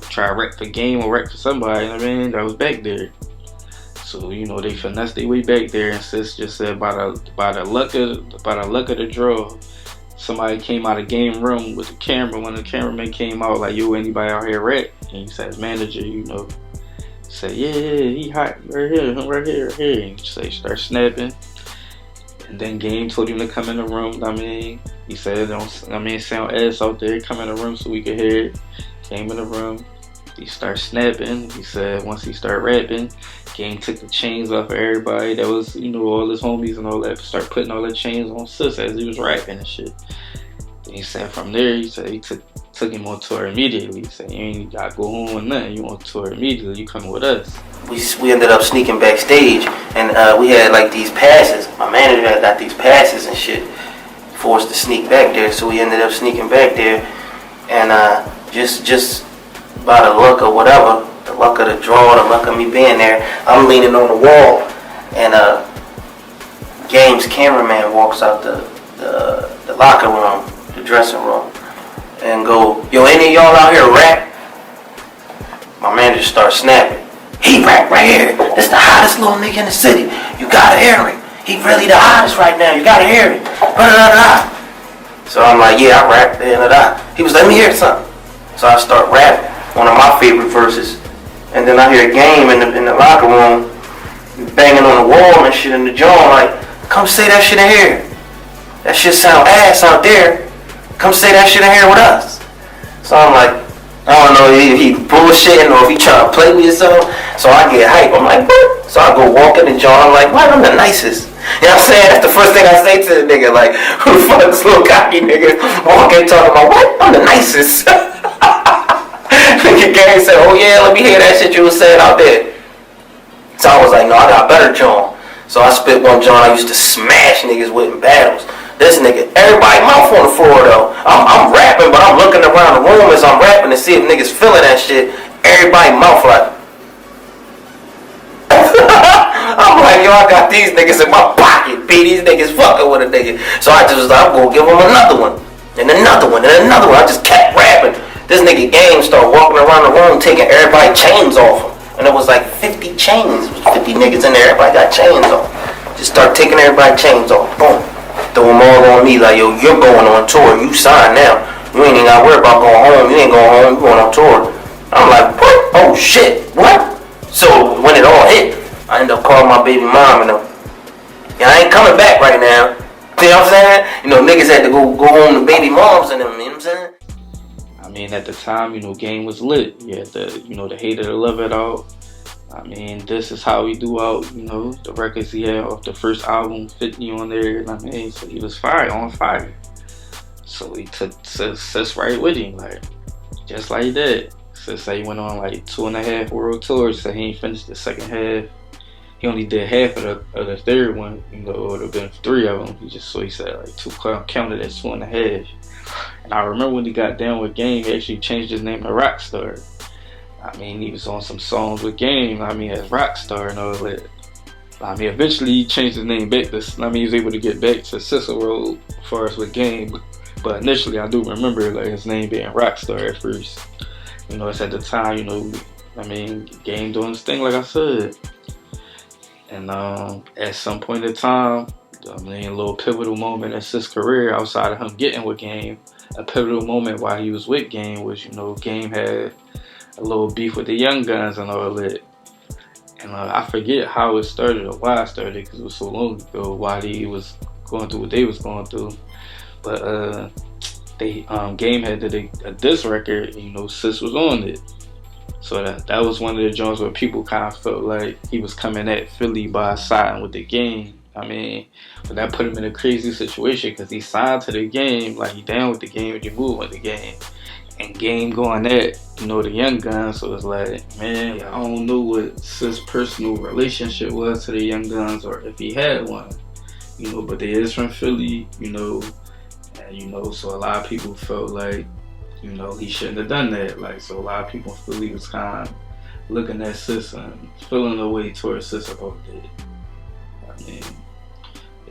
try to rap for Game or rap for somebody. That was back there. So they finessed their way back there, and Sis just said by the luck of the draw, somebody came out of Game room with the camera. When the cameraman came out, yo, anybody out here rap? And he said his manager, said, yeah, he hot right here. And he start snapping. And then Game told him to come in the room. I mean, he said, "Don't." I mean, sound ass out there. Come in the room so we could hear it. Came in the room. He started snapping. He said once he started rapping, Game took the chains off of everybody. That was, all his homies and all that. Start putting all the chains on Sis as he was rapping and shit. Then he said from there, he said he took him on tour immediately. He said, "You ain't gotta go home or nothing. You on tour immediately. You coming with us." We ended up sneaking backstage, and we had like these passes. My manager had got these passes and shit for us to sneak back there. So we ended up sneaking back there, and just by the luck or whatever, the luck of the draw, the luck of me being there, I'm leaning on the wall, and Game's cameraman walks out the locker room, the dressing room, and go, "Yo, any of y'all out here rap?" My manager starts snapping. "He rap right here. This the hottest little nigga in the city. You gotta hear it. He really the hottest right now. You gotta hear it." So I'm like, "Yeah, I rap." He was, "Let me hear something." So I start rapping one of my favorite verses, and then I hear Game in the locker room banging on the wall and shit in the joint, like, "Come say that shit in here. That shit sound ass out there. Come say that shit in here with us." So I'm like, I don't know if he bullshitting or if he trying to play me or something. So I get hype. I'm like, "What?" So I go walk in the joint. I'm like, "What? I'm the nicest." You know what I'm saying? That's the first thing I say to the nigga. Like, who the fuck this little cocky nigga walking talking about, "What? I'm the nicest." Nigga Gary said, "Oh yeah, let me hear that shit you was saying out there." So I was like, "No, I got a better joint." So I spit one joint I used to smash niggas with in battles. This nigga, everybody mouth on the floor though. I'm rapping, but I'm looking around the room as I'm rapping to see if niggas feeling that shit. Everybody mouth like. I'm like, "Yo, I got these niggas in my pocket, B. These niggas fucking with a nigga." So I just was like, "I'm gonna give them another one, and another one, and another one." I just kept rapping. This nigga Game started walking around the room taking everybody's chains off him. And it was like 50 chains. 50 niggas in there. Everybody got chains off. Just start taking everybody's chains off. Boom. Throw them all on me like, "Yo, you're going on tour. You signed now. You ain't even got to worry about going home. You ain't going home. You going on tour." I'm like, "What? Oh shit. What?" So when it all hit, I ended up calling my baby mom and I ain't coming back right now. You know what I'm saying? Niggas had to go home to baby moms and them. You know what I'm saying? I mean, at the time, Game was lit. You had the hate it or love it out. I mean, This Is How We Do Out, the records he had off the first album, 50 on there. I mean, so he was on fire. So he took Sis right with him, like, just like that. Sis said he went on like 2.5 world tours, so he ain't finished the second half. He only did half of the third one, it would have been 3 of them. He said like 2, counted as 2.5. And I remember when he got down with Game, he actually changed his name to Rockstar. I mean, he was on some songs with Game, as Rockstar and all that. Eventually he changed his name back to, he was able to get back to Cyssero as far as with Game. But initially I do remember like his name being Rockstar at first. It's at the time, Game doing his thing like I said. And at some point in time, a little pivotal moment in Sis' career outside of him getting with Game, a pivotal moment while he was with Game was, Game had a little beef with the Young Guns and all that. And I forget how it started or why it started because it was so long ago while he was going through what they was going through. But Game had a diss record, Sis was on it. So that was one of the joints where people kind of felt like he was coming at Philly by siding with the Game. But that put him in a crazy situation because he signed to the Game, like he down with the Game and he moved with the Game. And Game going at, the Young Guns. So it's like, man, I don't know what Sis' personal relationship was to the Young Guns or if he had one. But they is from Philly, and, so a lot of people felt like, he shouldn't have done that. Like, so a lot of people in Philly was kind of looking at Sis and feeling the way towards Sis about that.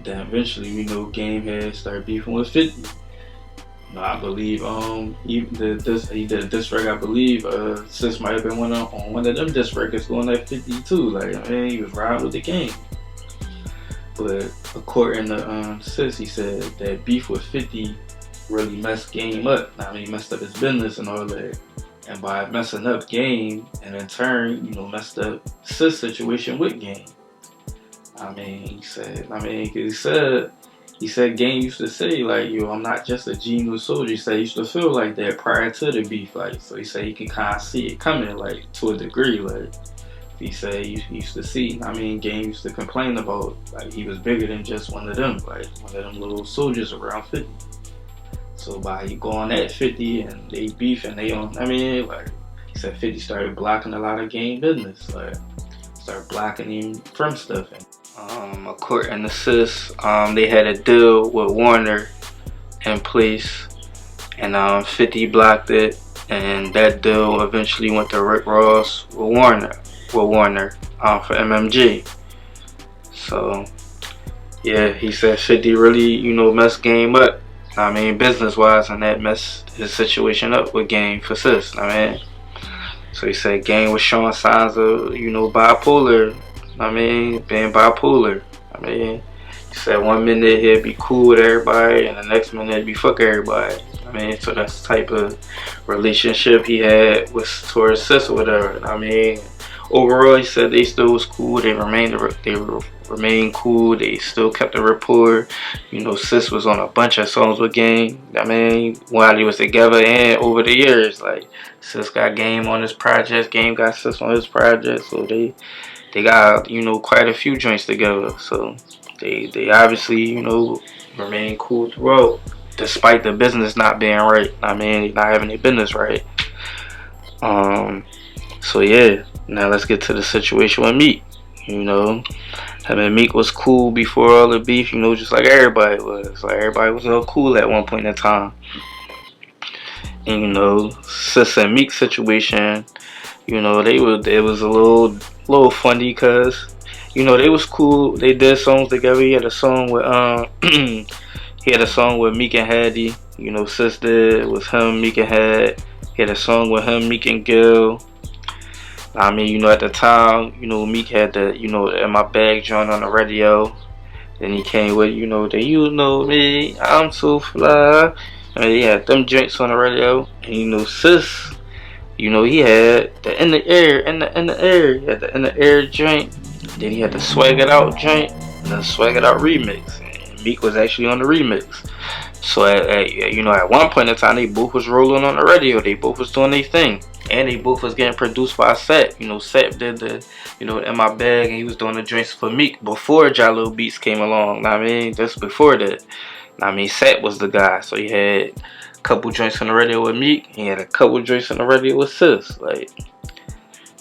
Then eventually, Game had started beefing with 50. I believe he did a diss record. I believe Sis might have been on one of them diss records going at 50 too. Like, he was riding with the Game. But according to Sis, he said that beef with 50 really messed Game up. He messed up his business and all that. And by messing up Game, and in turn, messed up Sis' situation with Game. He said Game used to say like, yo, I'm not just a genius soldier. He said he used to feel like that prior to the beef, like, so he said he can kind of see it coming, like, to a degree, like. He said he used to see, Game used to complain about, like, he was bigger than just one of them, like, one of them little soldiers around 50. So by he going at 50 and they beef and they on, like, he said 50 started blocking a lot of Game business, like, started blocking him from stuff. And, according to Sis, they had a deal with Warner in place, and 50 blocked it, and that deal eventually went to Rick Ross with Warner for MMG. So yeah, he said 50 really, messed Game up. Business wise, and that messed his situation up with Game for Sis. So he said Game was showing signs of, bipolar. Being bipolar. He said one minute he'd be cool with everybody, and the next minute he'd be fuck everybody. So that's the type of relationship he had with towards Sis or whatever. Overall, he said they still was cool. They remained cool. They still kept the rapport. Sis was on a bunch of songs with Game. While they was together and over the years, like Sis got Game on his project, Game got Sis on his project. So they got quite a few joints together. So they obviously remain cool throughout, despite the business not being right. Not having their business right. So yeah, now let's get to the situation with Meek. Him and Meek was cool before all the beef, just like everybody was. Like everybody was all cool at one point in time. And Sis and Meek situation, it was a little funny because they was cool. They did songs together. He had a song with Meek and Hattie. Sis did. It was him, Meek and Had. He had a song with him, Meek and Gil. At the time, Meek had the, In My Bag joint on the radio. Then he came with, the me, I'm so fly. He had them joints on the radio. And Sis, he had the In the Air. He had the In the Air joint. Then he had the Swag It Out joint. And the Swag It Out remix. And Meek was actually on the remix. So at one point in time, they both was rolling on the radio. They both was doing their thing. And they both was getting produced by Sep. Sep did the, In My Bag, and he was doing the joints for Meek before Jalo Beats came along. Just before that. Sep was the guy. So he had a couple joints on the radio with Meek. He had a couple joints on the radio with Sis.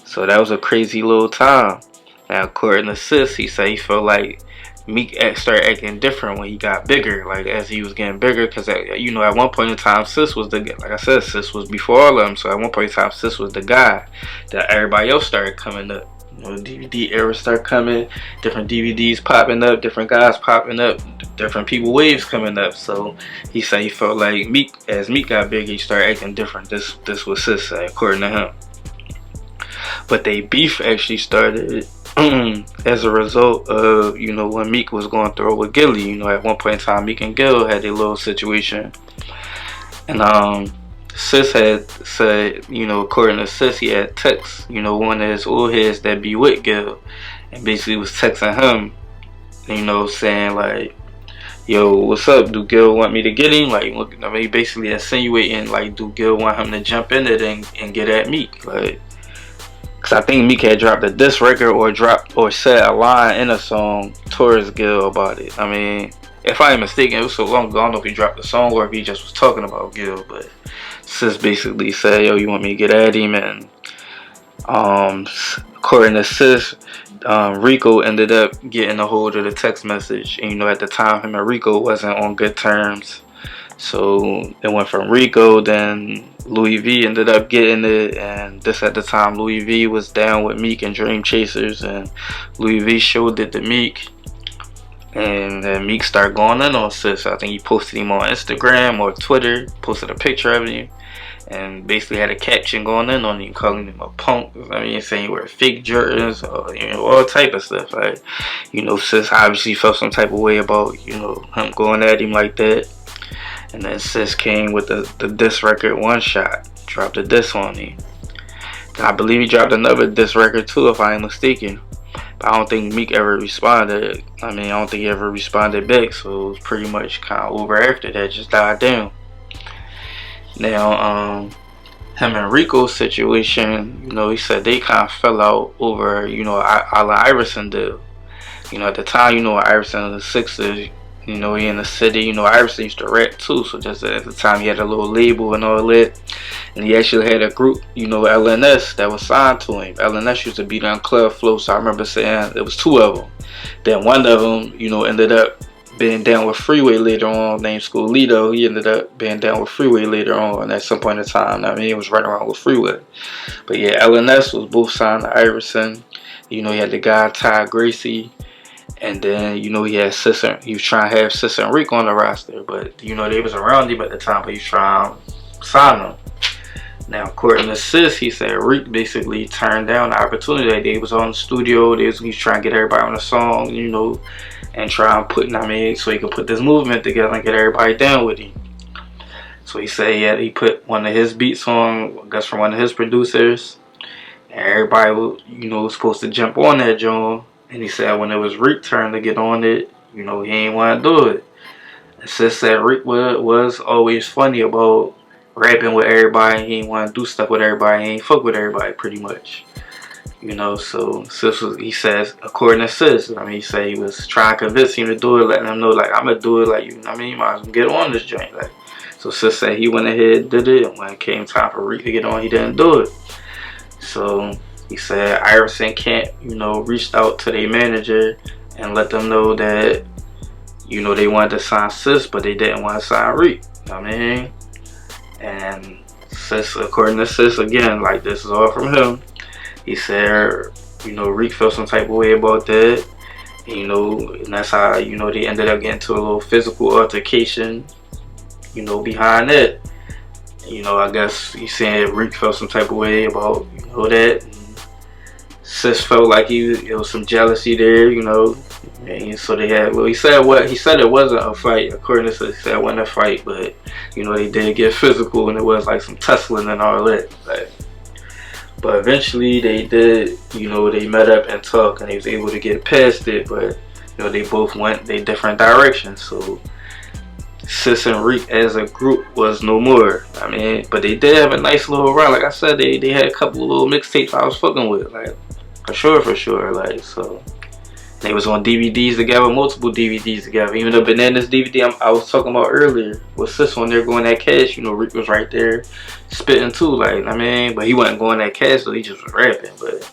So that was a crazy little time. Now, according to Sis, he said he felt like Meek started acting different when he got bigger, like as he was getting bigger, because at one point in time, Sis was like I said, Sis was before all of them. So at one point in time, Sis was the guy that everybody else started coming up. DVD era started coming, different DVDs popping up, different guys popping up, different people waves coming up. So he said he felt like as Meek got bigger, he started acting different. This was Sis said, according to him. But they beef actually started as a result of, when Meek was going through with Gilly. At one point in time, Meek and Gil had a little situation. And Sis had said, according to Sis, he had text, one of his old heads that be with Gil. And basically was texting him, saying like, yo, what's up? Do Gil want me to get him? Basically insinuating, like, do Gil want him to jump in it and get at Meek? Cause I think Meek had dropped a diss record or said a line in a song towards Gil about it. If I ain't mistaken, it was so long ago, I don't know if he dropped the song or if he just was talking about Gil. But Sis basically said, yo, you want me to get at him? And according to Sis, Rico ended up getting a hold of the text message. And at the time, him and Rico wasn't on good terms. So it went from Rico, then Louis V ended up getting it, and this at the time Louis V was down with Meek and Dream Chasers, and Louis V showed it to Meek, and then Meek started going in on Sis. I think he posted him on Instagram or Twitter, posted a picture of him, and basically had a caption going in on him, calling him a punk. Saying he wear fake Jordans, all type of stuff. Sis obviously felt some type of way about him going at him like that. And then Sis came with the diss record One Shot, dropped a diss on him. And I believe he dropped another diss record too, if I ain't mistaken. I don't think Meek ever responded. I mean, I don't think he ever responded back, so it was pretty much kind of over after that, just died down. Now, him and Rico's situation, you know, he said they kind of fell out over, you know, Allen Iverson deal. You know, at the time, you know, Iverson was the Sixers. You know, he in the city. You know, Iverson used to rap too. So just at the time, he had a little label and all that. And he actually had a group, you know, LNS that was signed to him. LNS used to be on Club Flow. So I remember saying it was two of them. Then one of them, you know, ended up being down with Freeway later on, named Scolito. He ended up being down with Freeway later on at some point in time. I mean, it was right around with Freeway. But yeah, LNS was both signed to Iverson. You know, he had the guy Ty Gracie. And then, you know, he had Cyssero. He was trying to have Cyssero and Rick on the roster. But, you know, they was around him at the time, but he was trying to sign them. Now, according to Sis, he said Rick basically turned down the opportunity. They was on the studio. He was trying to get everybody on the song, you know, and try and put, I mean, so he could put this movement together and get everybody down with him. So he said he put one of his beats on, I guess from one of his producers. And everybody, you know, was supposed to jump on that joint. And he said when it was Rick's turn to get on it, you know, he ain't want to do it. And Sis said Rick was always funny about rapping with everybody. He ain't want to do stuff with everybody. He ain't fuck with everybody pretty much. You know, so Sis was, he says, according to Sis, I mean, he said he was trying to convince him to do it, letting him know, like, I'm going to do it, like, you know what I mean? You might as well get on this joint. Like, so Sis said he went ahead and did it. And when it came time for Rick to get on, he didn't do it. So he said Iverson can't, you know, reached out to their manager and let them know that, you know, they wanted to sign Sis, but they didn't want to sign Rick. You know what I mean? And Sis, according to Sis, again, like, this is all from him. He said, you know, Rick felt some type of way about that. And, you know, and that's how, you know, they ended up getting into a little physical altercation, you know, behind that. You know, I guess he said Rick felt some type of way about, you know, that. Sis felt like it was some jealousy there, you know. And so they had, well, he said it wasn't a fight. According to Sis, he said it wasn't a fight, but, you know, they did get physical and it was like some tussling and all that. Like, but eventually they did, you know, they met up and talked and they was able to get past it, but, you know, they both went their different directions. So Sis and Rick as a group was no more. I mean, but they did have a nice little run. Like I said, they had a couple of little mixtapes I was fucking with, like, for sure, like, so. They was on DVDs together, multiple DVDs together. Even the Bananas DVD I was talking about earlier with Sis on there going that cash, you know, Rick was right there spitting too, like, I mean, but he wasn't going that cash, so he just was rapping. But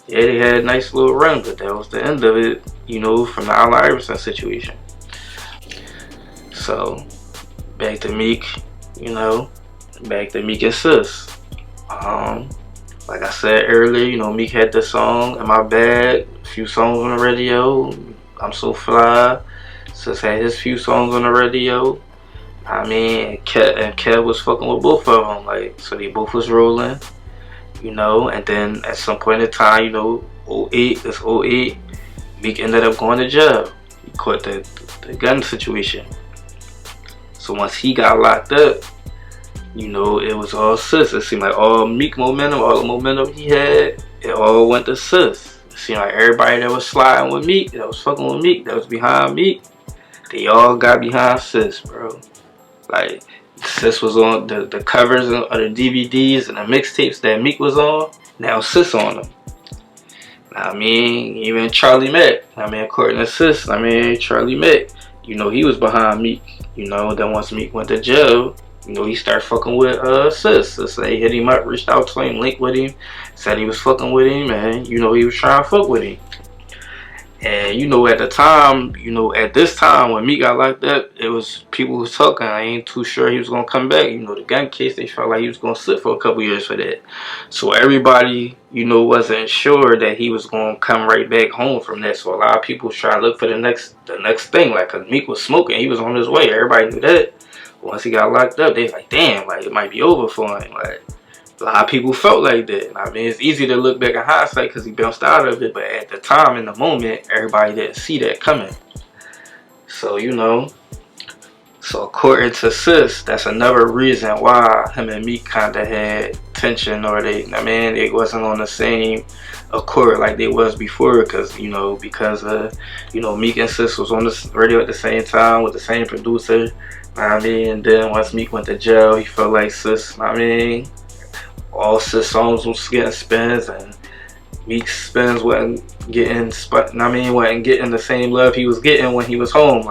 yeah, they had a nice little run, but that was the end of it, you know, from the Allen Iverson situation. So back to Meek, you know, back to Meek and Sis. Like I said earlier, you know, Meek had this song in my bag, a few songs on the radio, I'm So Fly. Sis had his few songs on the radio. I mean, Kev was fucking with both of them, like, so they both was rolling, you know. And then at some point in time, you know, 08, Meek ended up going to jail. He caught the gun situation. So once he got locked up, you know, it was all Sis. It seemed like all Meek momentum, all the momentum he had, it all went to Sis. It seemed like everybody that was sliding with Meek, that was fucking with Meek, that was behind Meek, they all got behind Sis, bro. Like, Sis was on the covers of the DVDs and the mixtapes that Meek was on. Now Sis on them. I mean, even Charlie Mack. I mean, according to Sis, I mean, Charlie Mack, you know, he was behind Meek. You know, then once Meek went to jail, you know, he started fucking with Sis. Sis, they hit him up, reached out to him, linked with him, said he was fucking with him, and, you know, he was trying to fuck with him. And, you know, at the time, you know, at this time when Meek got locked up, it was people who was talking. I ain't too sure he was going to come back. You know, the gun case, they felt like he was going to sit for a couple years for that. So everybody, you know, wasn't sure that he was going to come right back home from that. So a lot of people was trying to look for the next thing. Like, cause Meek was smoking. He was on his way. Everybody knew that. Once he got locked up, they was like, damn, like, it might be over for him. Like, a lot of people felt like that. I mean, it's easy to look back in hindsight because he bounced out of it, but at the time, in the moment, everybody didn't see that coming. So, you know, So according to Sis, that's another reason why him and Meek kind of had tension, or they wasn't on the same accord like they was before, because Meek and Sis was on the radio at the same time with the same producer. And then once Meek went to jail, he felt like Sis, all Sis songs was getting spins, and Meek's spins wasn't getting wasn't getting the same love he was getting when he was home.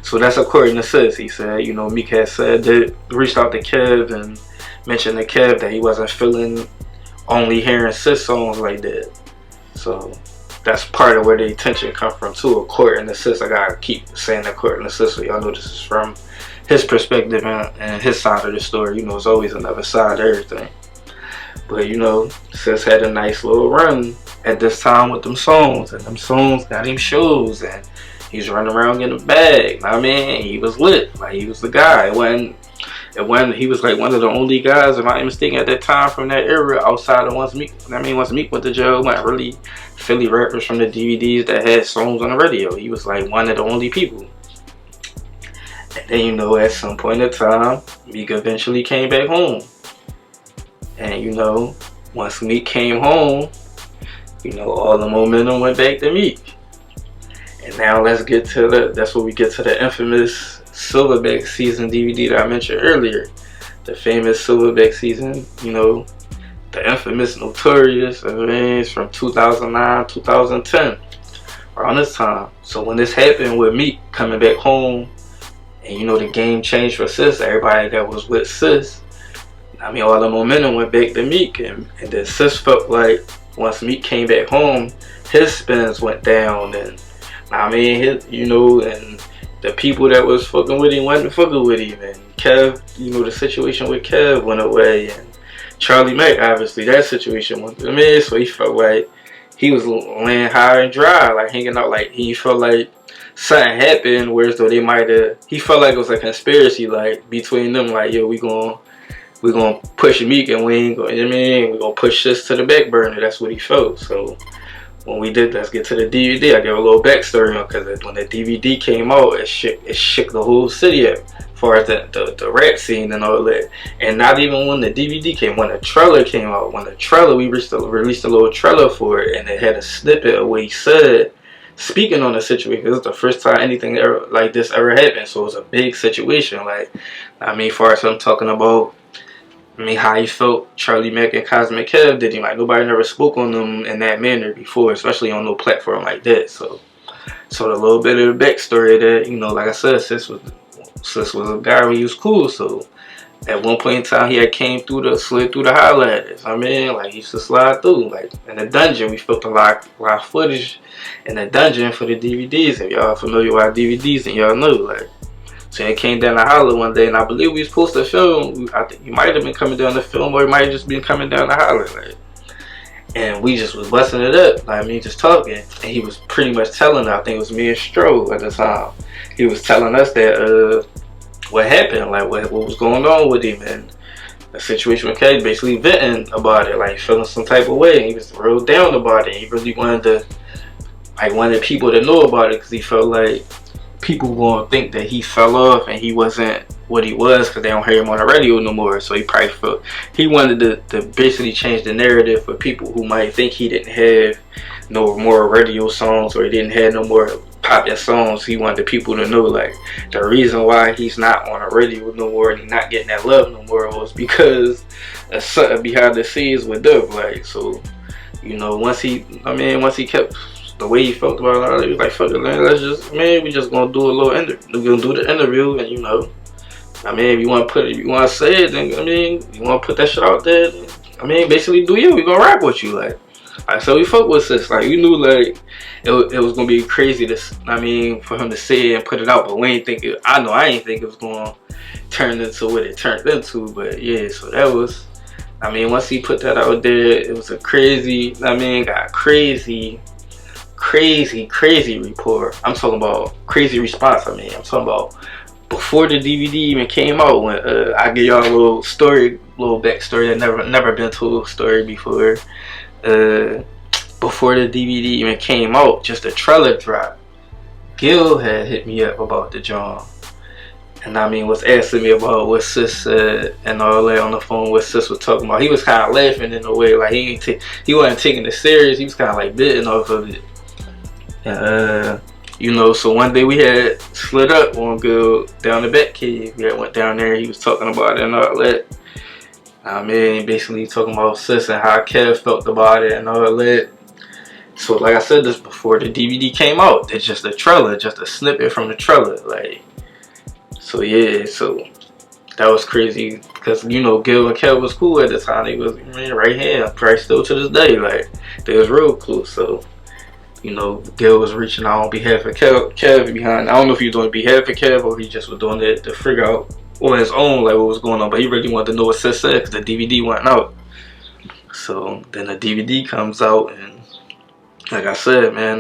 So that's according to Sis. He said, Meek had said that, reached out to Kev and mentioned to Kev that he wasn't feeling only hearing Sis songs like that. So that's part of where the tension come from too, according to Sis. I gotta keep saying according to Sis, so y'all know this is from his perspective and his side of the story. It's always another side to everything. But Sis had a nice little run at this time with them songs, and them songs got him shows, and he's running around getting a bag. He was lit. He was the guy. He was like one of the only guys, if I'm not mistaken, at that time from that era, outside of once Meek went to jail, weren't really Philly rappers from the DVDs that had songs on the radio. He was like one of the only people. And then at some point in time, Meek eventually came back home. And once Meek came home, all the momentum went back to Meek. And now let's get to that's where we get to the infamous Silverback season DVD that I mentioned earlier. The famous Silverback season, the infamous, notorious events from 2009, 2010, around this time. So when this happened with Meek coming back home, and the game changed for Sis, everybody that was with Sis, all the momentum went back to Meek, and then Sis felt like once Meek came back home, his spins went down, and and the people that was fucking with him wasn't fucking with him, and Kev, the situation with Kev went away, and Charlie Mack, obviously, that situation went through. So he felt like he was laying high and dry, hanging out, he felt like something happened, whereas though he felt like it was a conspiracy, between them, yo, we gonna push Meek, and we ain't gonna, we gonna push this to the back burner. That's what he felt. So when we did, let's get to the DVD. I gave a little backstory on, because when the DVD came out, it shook the whole city up, as far as the rap scene and all that. And not even when the DVD came, when the trailer came out, we released a little trailer for it, and it had a snippet of what he said, speaking on the situation. This is the first time anything like this ever happened, so it was a big situation. As far as I'm talking about, how he felt Charlie Mack and Cosmic Kev did him. Nobody never spoke on them in that manner before, especially on no platform like that. So the little bit of the backstory of that, like I said, Sis was a guy when he was cool. So at one point in time, he had slid through the highlighters. He used to slide through. In the dungeon, we filmed a lot of footage in the dungeon for the DVDs. If y'all familiar with our DVDs, and y'all know, so he came down to holler one day, and I believe we was supposed to film. I think he might have been coming down to film, or he might have just been coming down to holler. And we just was busting it up, just talking. And he was pretty much telling us, I think it was me and Stro at the time, he was telling us that what happened, what was going on with him, and the situation with Kay, basically venting about it, feeling some type of way. And he was real down about it. He really wanted people to know about it, because he felt like people gonna think that he fell off and he wasn't what he was, because they don't hear him on the radio no more. So he probably felt he wanted to basically change the narrative for people who might think he didn't have no more radio songs, or he didn't have no more popping songs. He wanted people to know, the reason why he's not on the radio no more and he's not getting that love no more was because of something behind the scenes with Dub. So once he kept the way he felt about it, he was like, fuck it, man, we just gonna do a little interview. We're gonna do the interview, and if you wanna say it, then you wanna put that shit out there, basically do you. We gonna rap with you, so we fuck with Sis. We knew it was gonna be crazy for him to say it and put it out, but we ain't think it. I ain't think it was gonna turn into what it turned into. But yeah, so that was. Once he put that out there, it was a crazy. Got crazy report. I'm talking about crazy response. I'm talking about before the DVD even came out. When I give y'all a little backstory that never been told a story before. Before the DVD even came out, just a trailer drop, Gil had hit me up about the John, and I mean was asking me about what Sis said and all that on the phone. What Sis was talking about, he was kind of laughing in a way, like he wasn't taking it serious. He was kind of like biting off of it. And, you know, so one day we had slid up on good down the back cave. We had went down there. He was talking about it and all that. I mean, basically talking about Sis and how Kev felt about it and all that. So like I said this before, the DVD came out. It's just a trailer, just a snippet from the trailer. Like, so yeah, so that was crazy because, you know, Gil and Kev was cool at the time. They was, man, right hand, probably still to this day. Like, they was real cool. So, you know, Gil was reaching out on behalf of Kev behind. I don't know if he was doing it on behalf of Kev or he just was doing it to figure out on his own, like, what was going on. But he really wanted to know what Sis said because the DVD went out. So then the DVD comes out, and like I said, man,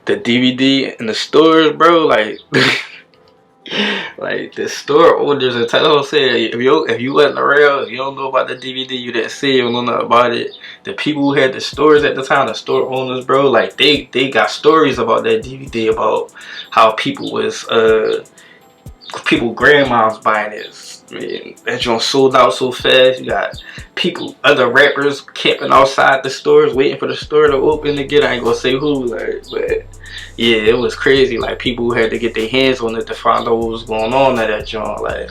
the DVD in the stores, bro, like, like the store owners and tell said, if you wasn't around, if you don't know about the DVD, you didn't see it, you don't know nothing about it. The people who had the stores at the time, the store owners, bro, like they got stories about that DVD, about how people grandmas buying it. Man, that joint sold out so fast. You got people, other rappers camping outside the stores waiting for the store to open again. I ain't gonna say who, like, but yeah, it was crazy. Like, people had to get their hands on it to find out what was going on at that joint. Like,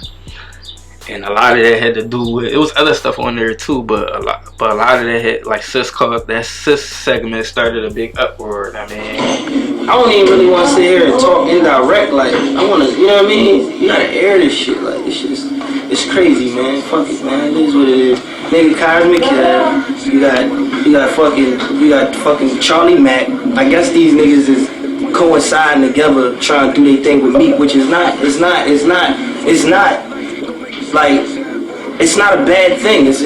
and a lot of that had to do with, it was other stuff on there too, but a lot of that had, like, Sis called, that Sis segment started a big uproar. I mean, I don't even really want to sit here and talk indirect. Like, I want to, you know what I mean? You gotta air this shit. Like, this shit is, it's crazy, man. Fuck it, man. It is what it is. Nigga, Cosmic Kev. You got fucking Charlie Mack. I guess these niggas is coinciding together, trying to do their thing with me, which is not. It's not like, it's not a bad thing. It's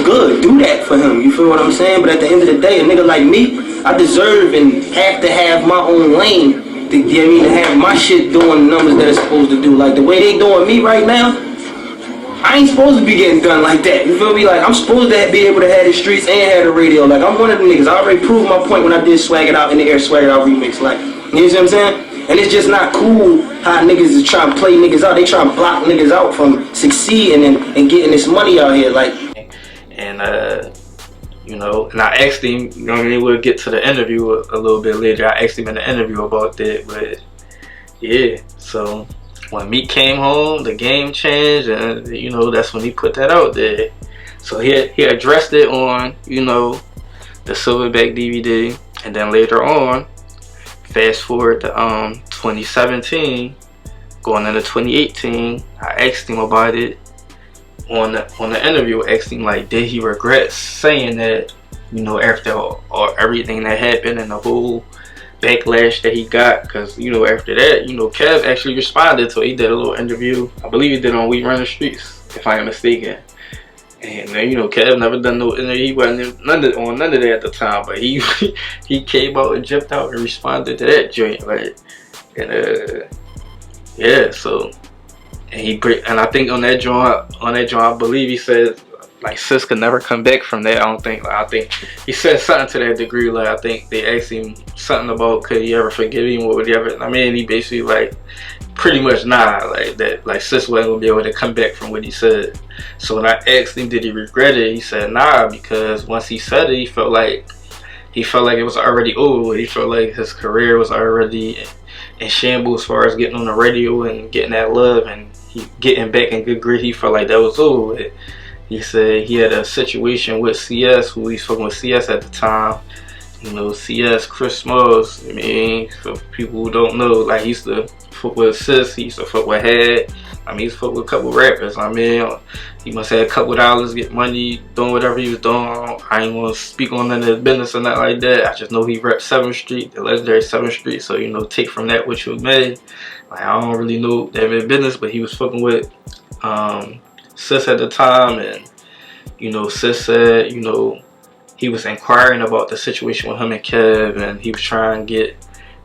good. Do that for him. You feel what I'm saying? But at the end of the day, a nigga like me, I deserve and have to have my own lane. To, you know what I mean? To have my shit doing the numbers that it's supposed to do. Like, the way they doing me right now, I ain't supposed to be getting done like that. You feel me? Like, I'm supposed to be able to have the streets and have the radio. Like, I'm one of the niggas. I already proved my point when I did Swag It Out in the Air, Swag It Out remix. Like, you know what I'm saying? And it's just not cool how niggas is trying to play niggas out. They trying to block niggas out from succeeding and getting this money out here. Like, and you know, and I asked him, you know what I mean, we'll get to the interview a little bit later. I asked him in the interview about that, but yeah, so when Meek came home, the game changed, and, you know, that's when he put that out there. So he addressed it on, you know, the Silverback DVD, and then later on, fast forward to 2017, going into 2018, I asked him about it on the interview. Asked him, like, did he regret saying that, you know, after all everything that happened and the whole backlash that he got, because, you know, after that, you know, Kev actually responded to it. He did a little interview, I believe he did on We Run the Streets, if I am mistaken. And then, you know, Kev never done no interview. He wasn't none of that at the time, but he came out and jumped out and responded to that joint, like, and yeah. So, and I think on that joint, I believe he said, like, Sis could never come back from that. I think he said something to that degree. Like, I think they asked him something about could he ever forgive him or whatever. I mean, he basically, like, pretty much like that. Like, Sis wasn't gonna be able to come back from what he said. So when I asked him did he regret it, he said nah, because once he said it, he felt like it was already over. He felt like his career was already in shambles as far as getting on the radio and getting that love and getting back in good grit. He felt like that was over. He said he had a situation with CS, who he's fucking with CS at the time. You know, CS, Chris Smalls. I mean, for people who don't know, like, he used to fuck with Sis, he used to fuck with Had. I mean, he used to fuck with a couple rappers. I mean, he must have had a couple dollars, get money, doing whatever he was doing. I ain't gonna speak on none of his business or nothing like that. I just know he repped 7th Street, the legendary 7th Street. So, you know, take from that what you made. Like, I don't really know that business, but he was fucking with Sis at the time, and, you know, Sis said, you know, he was inquiring about the situation with him and Kev, and he was trying to get,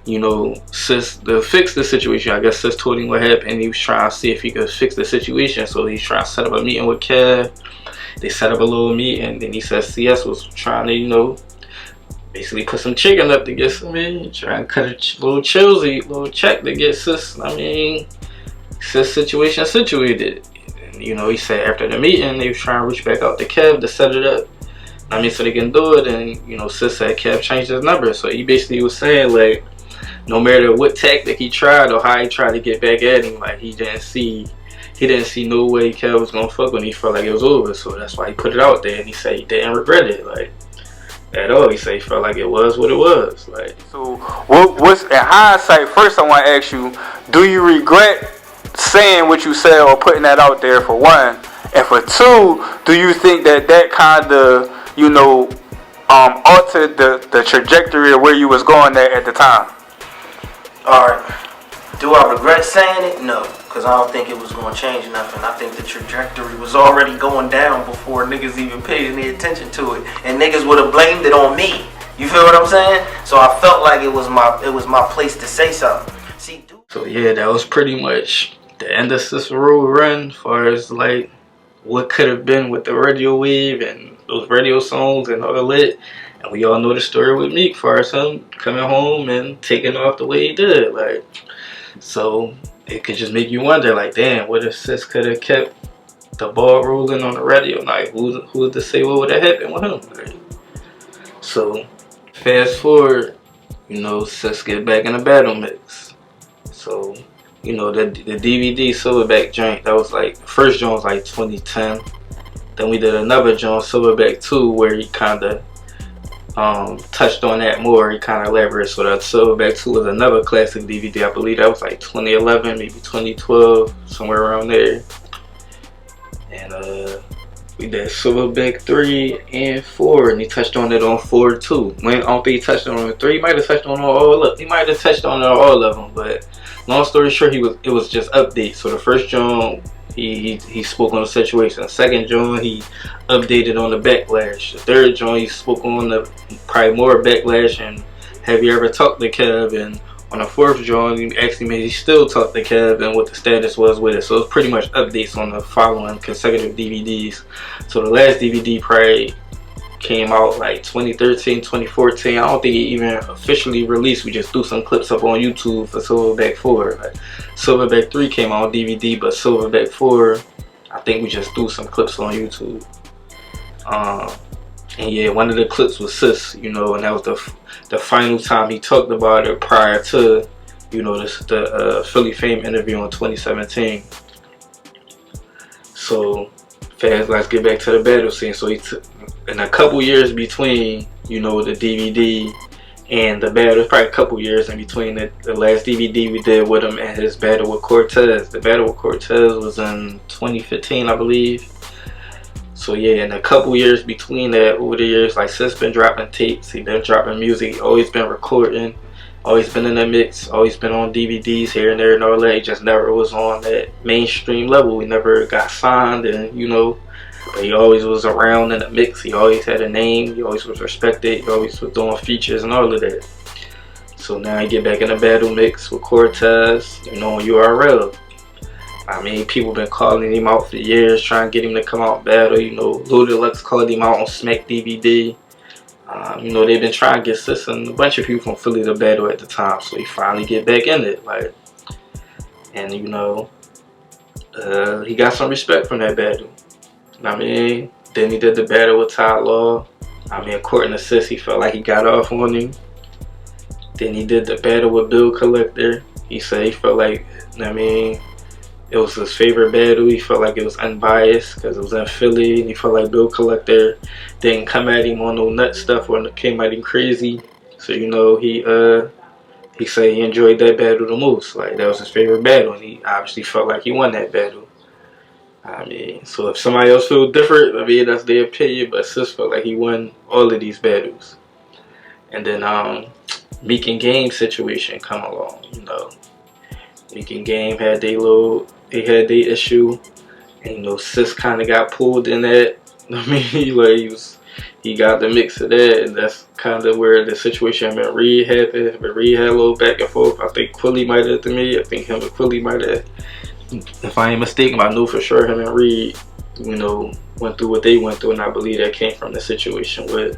you know, Sis to fix the situation. I guess Sis told him what happened, and he was trying to see if he could fix the situation. So he's trying to set up a meeting with Kev. They set up a little meeting, and then he said CS was trying to, you know, basically put some chicken up to get some, trying to cut a little check to get Sis. I mean, Sis situation situated. And, you know, he said after the meeting, they was trying to reach back out to Kev to set it up. I mean, so they can do it. And, you know, Sis said Kev changed his number. So he basically was saying, like, no matter what tactic he tried or how he tried to get back at him, like, he didn't see no way Kev was gonna fuck when he felt like it was over. So that's why he put it out there. And he said he didn't regret it, like, at all. He said he felt like it was what it was. Like, so what's in hindsight? First, I want to ask you: do you regret saying what you said or putting that out there? For one, and for two, do you think that kind of, you know, altered the trajectory of where you was going at the time? Alright. Do I regret saying it? No. Because I don't think it was going to change nothing. I think the trajectory was already going down before niggas even paid any attention to it. And niggas would have blamed it on me. You feel what I'm saying? So I felt like it was my place to say something. See, so yeah, that was pretty much the end of Cyssero run as far as like what could have been with the radio wave and those radio songs and all that. And we all know the story with Meek as far as him coming home and taking off the way he did. Like, so it could just make you wonder, like, damn, what if Sis could have kept the ball rolling on the radio? Like, who's to say what would have happened with him? Like, so fast forward, you know, Sis get back in the battle mix. So, you know, the DVD Silverback joint, that was like, the first joint was like 2010. Then we did another joint, Silverback 2, where he kind of touched on that more. He kind of elaborated. So that Silverback 2 was another classic DVD. I believe that was like 2011, maybe 2012, somewhere around there. And we did Silverback 3 and 4, and he touched on it on 4 too. I don't think he touched on 3. He might have touched on all of them. He might have touched on all of them, but long story short, it was just updates. So the first joint, he spoke on the situation. The second joint, he updated on the backlash. The third joint, he spoke on the probably more backlash and have you ever talked to Kev? And on the fourth joint, he asked him if he still talked to Kev and what the status was with it. So it's pretty much updates on the following consecutive DVDs. So the last DVD probably came out like 2013, 2014. I don't think it even officially released. We just threw some clips up on YouTube for Silverback 4. Like, Silverback 3 came out on DVD, but Silverback 4, I think we just threw some clips on YouTube. And yeah, one of the clips was Sis, you know, and that was the final time he talked about it prior to, you know, the Philly Fame interview in 2017. So fast, let's get back to the battle scene. So he took, in a couple years between, you know, the DVD and the battle, probably a couple years in between the last DVD we did with him and his battle with Cortez. The battle with Cortez was in 2015, I believe. So yeah, in a couple years between that, over the years, like Sis been dropping tapes, he been dropping music, always been recording, always been in the mix, always been on DVDs here and there and all that. He just never was on that mainstream level. He never got signed, and you know, but he always was around in the mix. He always had a name, he always was respected, he always was doing features and all of that. So now he get back in the battle mix with Cortez, you know, on URL. I mean, people been calling him out for years, trying to get him to come out battle. You know, Little Sis called him out on Smack DVD. You know, they've been trying to get Sis and a bunch of people from Philly to battle at the time. So he finally get back in it, like, and you know, he got some respect from that battle. I mean, then he did the battle with Ty Law. I mean, according to Sis, he felt like he got off on him. Then he did the battle with Bill Collector. He said he felt like, I mean, it was his favorite battle. He felt like it was unbiased because it was in Philly, and he felt like Bill Collector didn't come at him on no nut stuff or came at him crazy. So you know, he said he enjoyed that battle the most. Like, that was his favorite battle, and he obviously felt like he won that battle. I mean, so if somebody else feels different, I mean, that's their opinion, but Sis felt like he won all of these battles. And then Meek and Game situation come along, you know. Meek and Game had they issue, and you know, Sis kind of got pulled in that. I mean, like he got the mix of that, and that's kind of where the situation with Reed happened. But Reed had a little back and forth. I think Quilly might have to me. I think him and Quilly might have, if I ain't mistaken, I know for sure him and Reed, you know, went through what they went through, and I believe that came from the situation with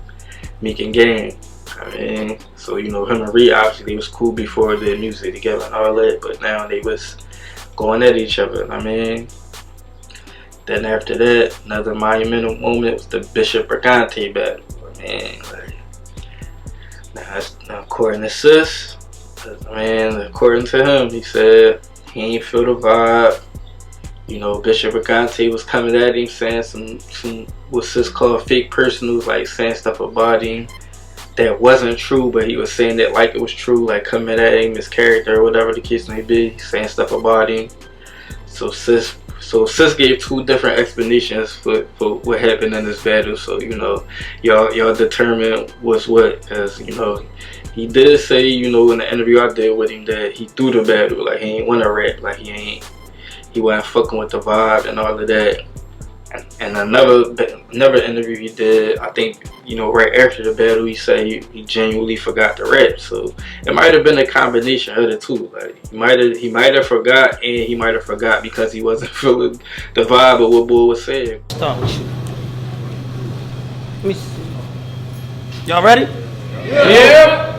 Meek and Game. I mean, so you know, him and Reed obviously they was cool before the music together and all that, but now they was going at each other. I mean, then after that, another monumental moment was the Bishop Brigante battle. I mean, like, now according to Sis, I mean, according to him, he said he ain't feel the vibe. You know, Bishop Brigante was coming at him saying some what's Sis called fake personals, like saying stuff about him that wasn't true, but he was saying it like it was true, like coming at him, his character, or whatever the case may be, saying stuff about him. So Sis gave two different explanations for what happened in this battle. So, you know, y'all determine what's what, because, you know, he did say, you know, in the interview I did with him that he threw the battle, like he ain't want to rap, like he wasn't fucking with the vibe and all of that. And another interview he did, I think, you know, right after the battle, he said he genuinely forgot to rap. So it might have been a combination of the two. Like he might have forgot, and he might have forgot because he wasn't feeling the vibe of what Bull was saying. Start with you. Let me see. Y'all ready? Yeah.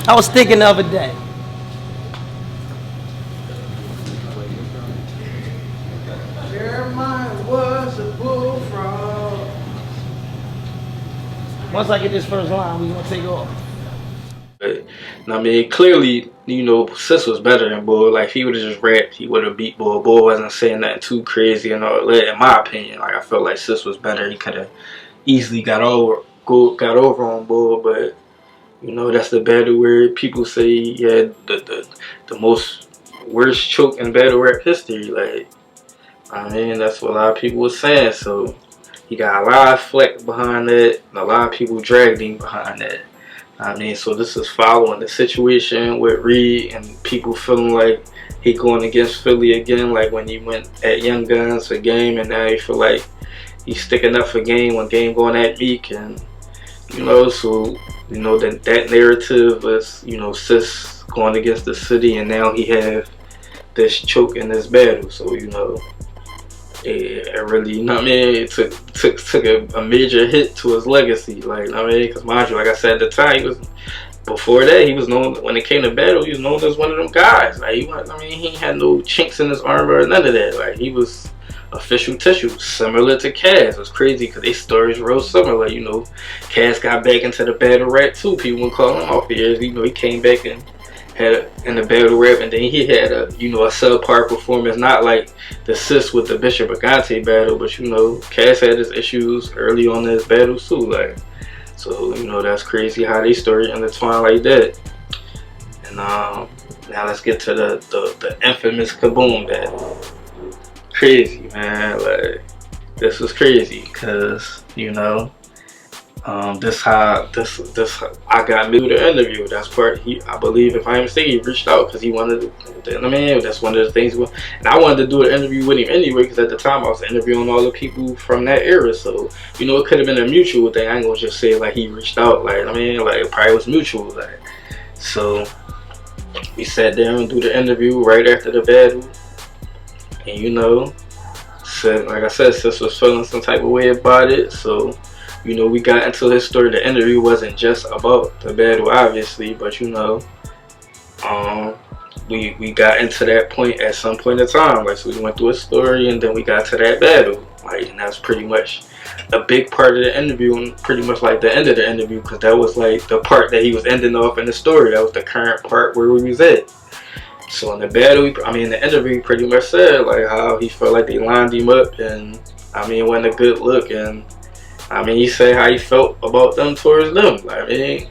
I was thinking the other day. Once I get this first line, we gonna take off. But, I mean, clearly, you know, Sis was better than Bull. Like, if he would have just rapped, he would have beat Bull. Bull wasn't saying nothing too crazy and all that, in my opinion. Like, I felt like Sis was better. He could have easily got over on Bull, but, you know, that's the battle where people say he had the most worst choke in battle rap history. Like, I mean, that's what a lot of people were saying, so he got a lot of flack behind that, and a lot of people dragged him behind that. I mean, so this is following the situation with Reed and people feeling like he going against Philly again, like when he went at Young Guns for Game, and now he feel like he's sticking up for Game when Game going at Meek, and, you know, so, you know, that narrative was, you know, Sis going against the city, and now he have this choke in this battle, so, you know, it really, you know what I mean, it took a major hit to his legacy, like, you know what I mean, because mind you, like I said at the time, before that, he was known, when it came to battle, he was known as one of them guys, like, he ain't had no chinks in his armor or none of that, like, he was official tissue, similar to Cass. It was crazy because their stories real similar, you know, Cass got back into the battle rap too, people would call him off the air, you know, he came back and had in the battle rap, and then he had a, you know, a subpar performance, not like the Sis with the Bishop Brigante battle, but, you know, Cass had his issues early on in his battles too, like, so, you know, that's crazy how they story intertwine like that. And now let's get to the infamous Kaboom battle. Crazy, man, like, this was crazy, cause, you know, this I got me the interview. That's part I believe, if I'm mistaken, he reached out because he wanted to, I mean, that's one of the things, and I wanted to do an interview with him anyway, because at the time I was interviewing all the people from that era, so, you know, it could have been a mutual thing. I ain't gonna just say like he reached out, like, I mean, like, it probably was mutual, like, so we sat down and do the interview right after the battle, and, you know, said, like I said, Sis was feeling some type of way about it, so, you know, we got into his story. The interview wasn't just about the battle, obviously, but, you know, we got into that point at some point in time. Like, so we went through a story, and then we got to that battle. Like, and that's pretty much a big part of the interview, and pretty much like the end of the interview, because that was like the part that he was ending off in the story. That was the current part where we was at. So in the battle, the interview, he pretty much said like how he felt like they lined him up, and I mean, it wasn't a good look, and I mean, he said how he felt about them towards them. Like, I mean,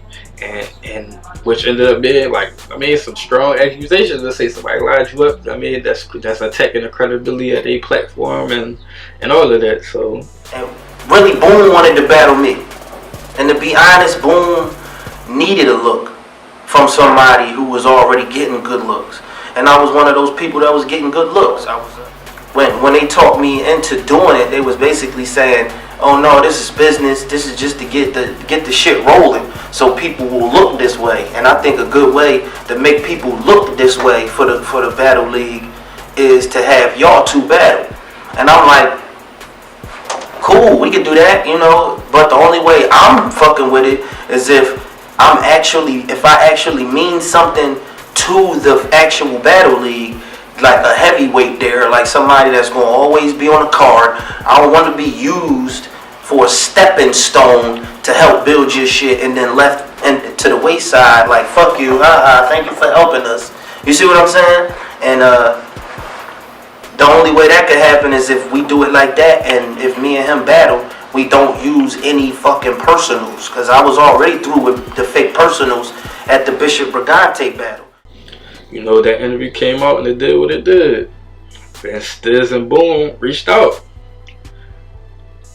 and which ended up being like, I mean, some strong accusations to say somebody lied you up. I mean, that's attacking the credibility of their platform and all of that. So, and really, Boom wanted to battle me, and to be honest, Boom needed a look from somebody who was already getting good looks. And I was one of those people that was getting good looks. I was when they talked me into doing it, they was basically saying, "Oh no, this is business. This is just to get the shit rolling, so people will look this way." And I think a good way to make people look this way for the battle league is to have y'all two battle. And I'm like, cool, we can do that, you know. But the only way I'm fucking with it is if I actually mean something to the actual battle league, like a heavyweight there, like somebody that's gonna always be on the card. I don't want to be used for a stepping stone to help build your shit and then left and to the wayside like fuck you, thank you for helping us. You see what I'm saying? And the only way that could happen is if we do it like that, and if me and him battle, we don't use any fucking personals, because I was already through with the fake personals at the Bishop Brigante battle. You know, that interview came out and it did what it did. And Stiz and Boom reached out.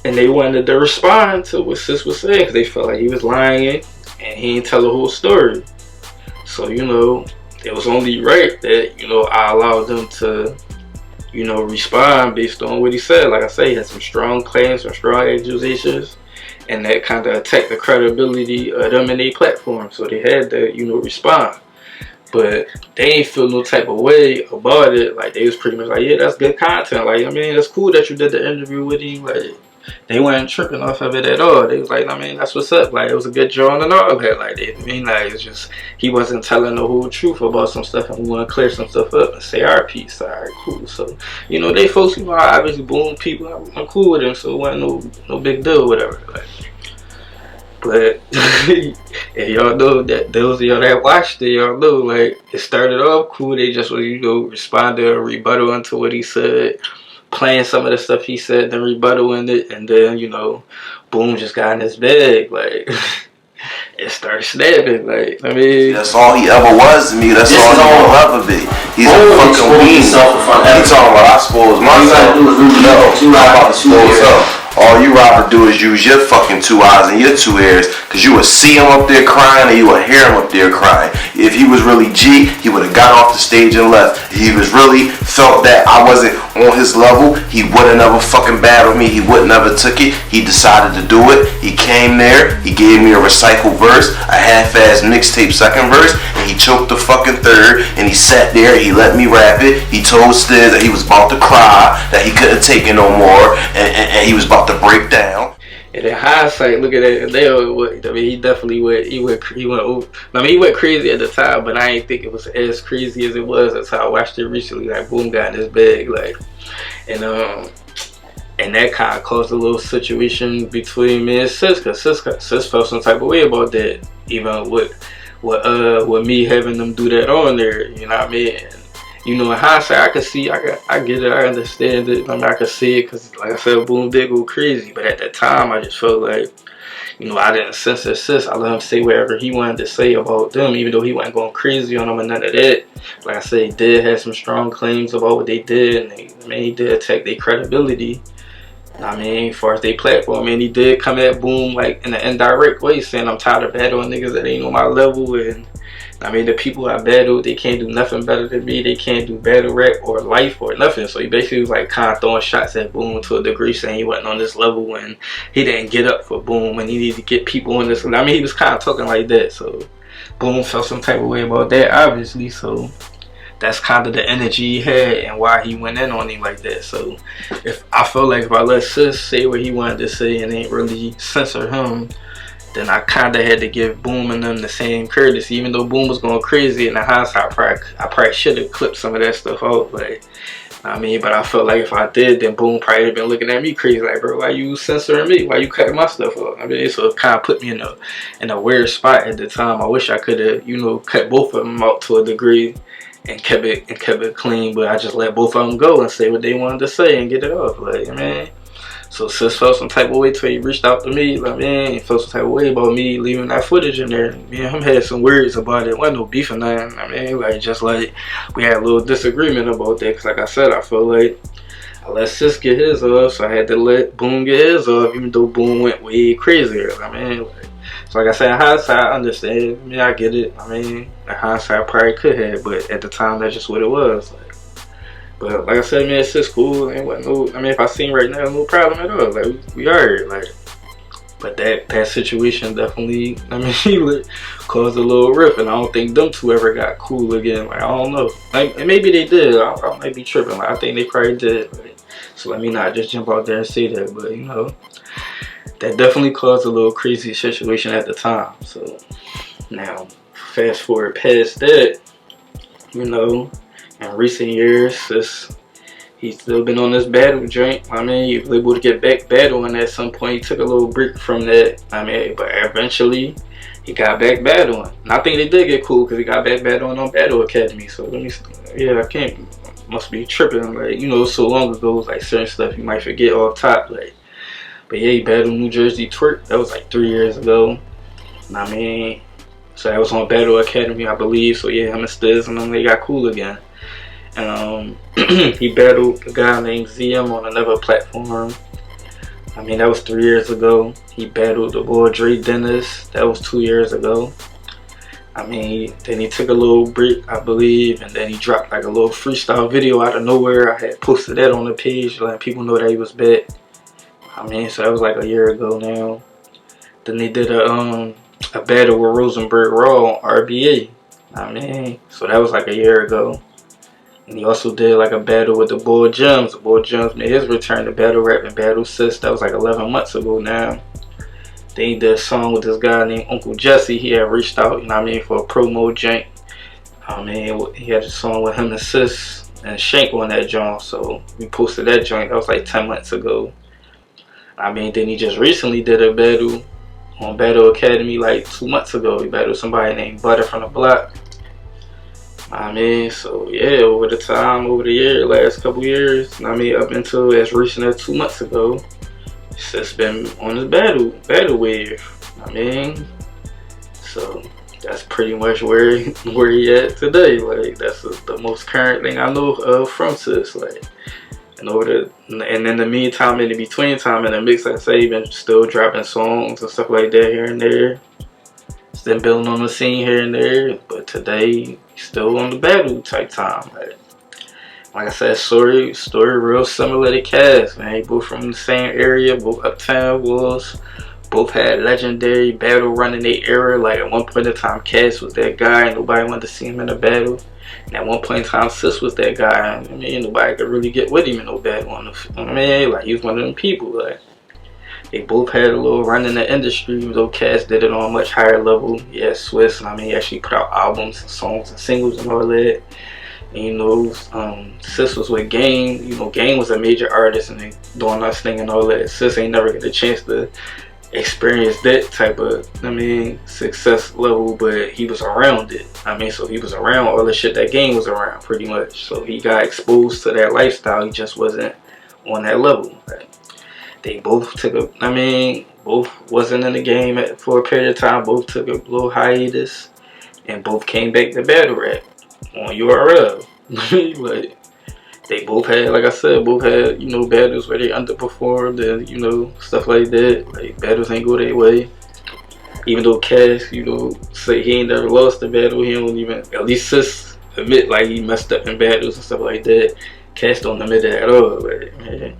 And they wanted to respond to what Sis was saying, because they felt like he was lying and he didn't tell the whole story. So, you know, it was only right that, you know, I allowed them to, you know, respond based on what he said. Like I say, he had some strong claims, some strong accusations, and that kind of attacked the credibility of them and their platform. So they had to, you know, respond. But they ain't feel no type of way about it. Like, they was pretty much like, yeah, that's good content. Like, I mean, it's cool that you did the interview with him. Like, they weren't tripping off of it at all. They was like, I mean, that's what's up. Like, it was a good drawing and all that. Like, they mean, like, it's just, he wasn't telling the whole truth about some stuff, and we want to clear some stuff up and say our piece. All right, cool. So, you know, they folks, you know, obviously Boom people, I'm cool with them, so it wasn't no big deal or whatever. Like, but if y'all know that those of y'all that watched it, y'all know, like, it started off cool. They just, you know, responded or rebuttal into what he said, playing some of the stuff he said, then rebuttaling it, and then, you know, Boom just got in his bag, like, it started snapping, like, I mean, that's all he ever was to me. That's all he will ever be. He's a fucking weenie. He talking about I suppose myself. No, I'm about to suppose up. All you rather do is use your fucking 2 eyes and your 2 ears, because you would see him up there crying and you would hear him up there crying. If he was really G, he would have got off the stage and left. If he was really felt that I wasn't on his level, he would have never fucking battled me. He would never took it. He decided to do it. He came there. He gave me a recycled verse, a half-ass mixtape second verse, and he choked the fucking third, and he sat there. He let me rap it. He told Stiz that he was about to cry, that he couldn't take it no more, and he was about to break down. And in hindsight, look at that. I mean, he definitely went. He went over. I mean, he went crazy at the time, but I didn't think it was as crazy as it was. That's how I watched it recently. Like, Boom got in his bag, like, and that kind of caused a little situation between me and Sis, because Sis felt some type of way about that, even with me having them do that on there. You know what I mean? And, you know, in hindsight, I can see, I get it, I understand it. I mean, I can see it, because, like I said, Boom did go crazy. But at that time, I just felt like, you know, I didn't censor Sis. I let him say whatever he wanted to say about them, even though he wasn't going crazy on them and none of that. Like I said, he did have some strong claims about what they did, and he did attack their credibility. I mean, as far as they platform, I mean, he did come at Boom, like, in an indirect way, saying, I'm tired of battling niggas that ain't on my level, and I mean, the people I battled, they can't do nothing better than me. They can't do battle rap or life or nothing. So he basically was like kind of throwing shots at Boom to a degree, saying he wasn't on this level and he didn't get up for Boom and he needed to get people on this. I mean, he was kind of talking like that. So Boom felt some type of way about that, obviously. So that's kind of the energy he had and why he went in on him like that. So if I feel like if I let Sis say what he wanted to say and ain't really censor him, then I kind of had to give Boom and them the same courtesy, even though Boom was going crazy. In the hindsight, I probably should have clipped some of that stuff out. But I mean, but I felt like if I did, then Boom probably have been looking at me crazy, like, bro, why you censoring me? Why you cutting my stuff out? I mean, so it kind of put me in a weird spot at the time. I wish I could have, you know, cut both of them out to a degree and kept it clean. But I just let both of them go and say what they wanted to say and get it off. Like, man. So Sis felt some type of way till he reached out to me. Like, man, he felt some type of way about me leaving that footage in there. Me and him had some words about it. Wasn't no beef or nothing. I mean, like, just like we had a little disagreement about that. Cause like I said, I felt like I let Sis get his off, so I had to let Boom get his off, even though Boom went way crazier. I mean, like, so like I said, in hindsight, I understand. I mean, I get it. I mean, in hindsight, I probably could have, but at the time, that's just what it was. Like, but like I said, man, it's just cool. Ain't what no. I mean, if I seen right now, no problem at all. Like we are like, but that situation definitely, I mean, caused a little rift, and I don't think them two ever got cool again. Like, I don't know. Like, and maybe they did. I might be tripping. Like, I think they probably did. Like, so let me not just jump out there and say that. But you know, that definitely caused a little crazy situation at the time. So now, fast forward past that. you know, in recent years, he's still been on this battle joint. I mean, he was able to get back battling at some point. He took a little break from that. I mean, but eventually he got back battling. And I think they did get cool because he got back battling on Battle Academy. So let me, yeah, I can't, must be tripping. Like, you know, so long ago, like certain stuff you might forget off top. Like, but yeah, he battled New Jersey Twerk. That was like 3 years ago. And I mean, so that was on Battle Academy, I believe. So yeah, him and Stiz and them, they got cool again. And he battled a guy named ZM on another platform. I mean, that was 3 years ago. He battled the boy Dre Dennis. That was 2 years ago. I mean, then he took a little break, I believe, and then he dropped like a little freestyle video out of nowhere. I had posted that on the page, letting people know that he was back. I mean, so that was like a year ago now. Then they did a battle with Rosenberg Raw on RBA. I mean, so that was like a year ago. And he also did like a battle with the Boy Gems. The Boy Gems made his return to battle rap and Battle Sis. That was like 11 months ago now. Then he did a song with this guy named Uncle Jesse. He had reached out, you know what I mean, for a promo jank. I mean, he had a song with him and Sis and Shank on that joint. So we posted that joint. That was like 10 months ago. I mean, then he just recently did a battle on Battle Academy like 2 months ago. He battled somebody named Butter from the Block. I mean, so yeah, over the year, last couple years, I mean, up until as recent as 2 months ago, it's just been on this battle wave. I mean, so that's pretty much where he at today. Like, that's the most current thing I know of from Sis. Like, and in the meantime, in the between time, in the mix, like I say, he been still dropping songs and stuff like that here and there. Still building on the scene here and there, but today still on the battle type time. Like I said, story real similar to Cass, man. Both from the same area, both Uptown Wolves, both had legendary battle running their era. Like at one point in time, Cass was that guy, and nobody wanted to see him in a battle. And at one point in time, Sis was that guy, and I mean, nobody could really get with him in no battle. I mean, like, he was one of them people. Like, they both had a little run in the industry, even though Cass did it on a much higher level. Yeah, Swiss, and I mean, he actually put out albums and songs and singles and all that. And, you know, Sis was with Game. You know, Game was a major artist and they doing us thing and all that. Sis ain't never get a chance to experience that type of, I mean, success level, but he was around it. I mean, so he was around all the shit that Game was around, pretty much. So he got exposed to that lifestyle. He just wasn't on that level. Right? They both took both wasn't in the game for a period of time. Both took a little hiatus, and both came back to battle rap on URL. Like, they both had, like I said, you know, battles where they underperformed and, you know, stuff like that. Like, battles ain't go their way. Even though Cass, you know, say he ain't never lost a battle, he don't even, at least Sis admit like he messed up in battles and stuff like that. Cass don't admit that at all. Like, man.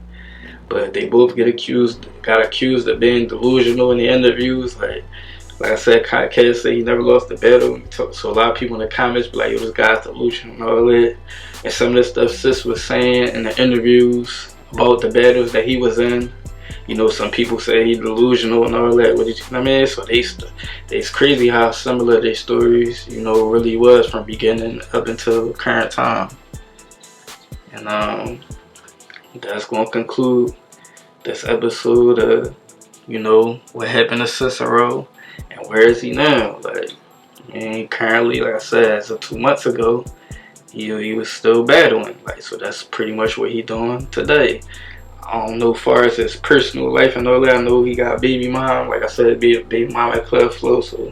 But they both got accused of being delusional in the interviews. Like I said, Cass said he never lost a battle. So a lot of people in the comments be like, yo, this guy's delusional and all that. And some of the stuff Sis was saying in the interviews about the battles that he was in, you know, some people say he's delusional and all that. What you know what I mean? So it's crazy how similar their stories, you know, really was from beginning up until current time. And that's gonna conclude this episode of, you know, what happened to Cyssero and where is he now. Like, I mean, currently, like I said, as of 2 months ago, he was still battling. Like, so that's pretty much what he doing today. I don't know as far as his personal life and all that. I know he got a baby mom. Like I said, baby mom at Club Flow. So,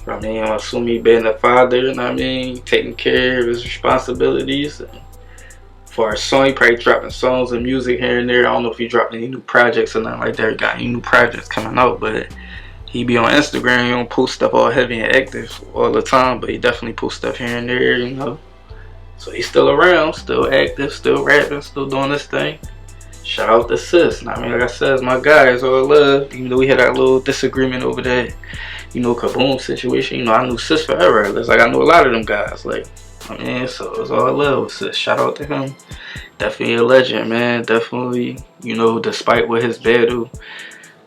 I mean, I assume he been a father, and I mean, taking care of his responsibilities. And for a song, he probably dropping songs and music here and there. I don't know if he dropped any new projects or nothing like that. He got any new projects coming out, but he be on Instagram. He don't post stuff all heavy and active all the time, but he definitely post stuff here and there, you know. So he's still around, still active, still rapping, still doing this thing. Shout out to Sis. I mean, like I said, it's my guy, it's all love. Even though we had that little disagreement over that, you know, Kaboom situation. You know, I knew Sis forever. It's like I know a lot of them guys. Like, I mean, so it's all love. So shout out to him. Definitely a legend, man. Definitely, you know, despite what his battle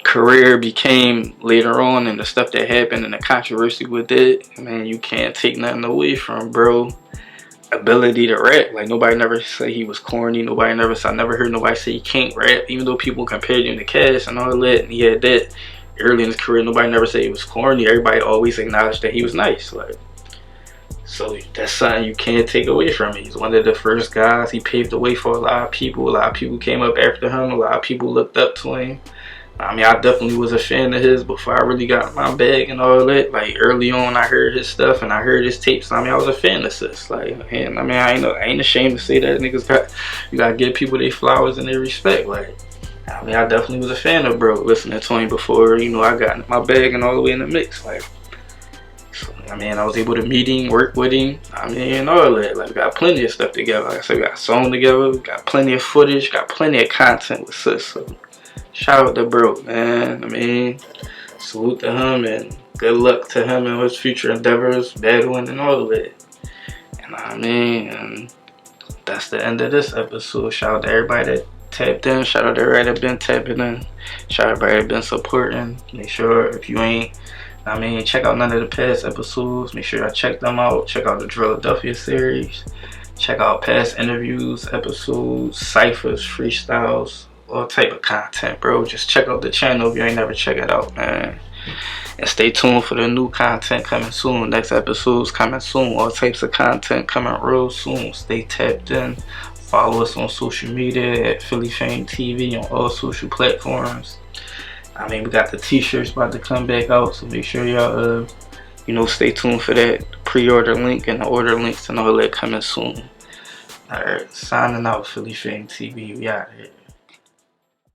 career became later on and the stuff that happened and the controversy with it, man, you can't take nothing away from bro. ability to rap. Like, nobody never say he was corny. I never heard nobody say he can't rap. Even though people compared him to Cash and all that, and he had that early in his career, nobody never said he was corny. Everybody always acknowledged that he was nice. Like, so that's something you can't take away from him. He's one of the first guys. He paved the way for a lot of people. A lot of people came up after him. A lot of people looked up to him. I mean, I definitely was a fan of his before I really got my bag and all that. Like, early on, I heard his stuff and I heard his tapes. I mean, I was a fan of Sis. Like, and I mean, I ain't ashamed to say that. Niggas you gotta give people their flowers and their respect. Like, I mean, I definitely was a fan of bro, listening to him before, you know, I got my bag and all the way in the mix. Like, so, I mean, I was able to meet him, work with him. I mean, all that. Like, we got plenty of stuff together. Like I said, we got a song together. We got plenty of footage. Got plenty of content with Sis. So, shout out to bro, man. I mean, salute to him and good luck to him and his future endeavors, battling and all of that. And I mean, and that's the end of this episode. Shout out to everybody that tapped in. Shout out to everybody that been tapping in. Shout out to everybody that been supporting. Make sure if you ain't, I mean, check out none of the past episodes. Make sure I check them out. Check out the Philadelphia series. Check out past interviews, episodes, ciphers, freestyles, all type of content, bro. Just check out the channel if you ain't never check it out, man. And stay tuned for the new content coming soon. Next episodes coming soon. All types of content coming real soon. Stay tapped in. Follow us on social media at Philly Fame TV on all social platforms. I mean, we got the t-shirts about to come back out, so make sure y'all you know, stay tuned for that pre-order link and the order links and all that coming soon. Alright, signing out, Philly Fame TV. We out here.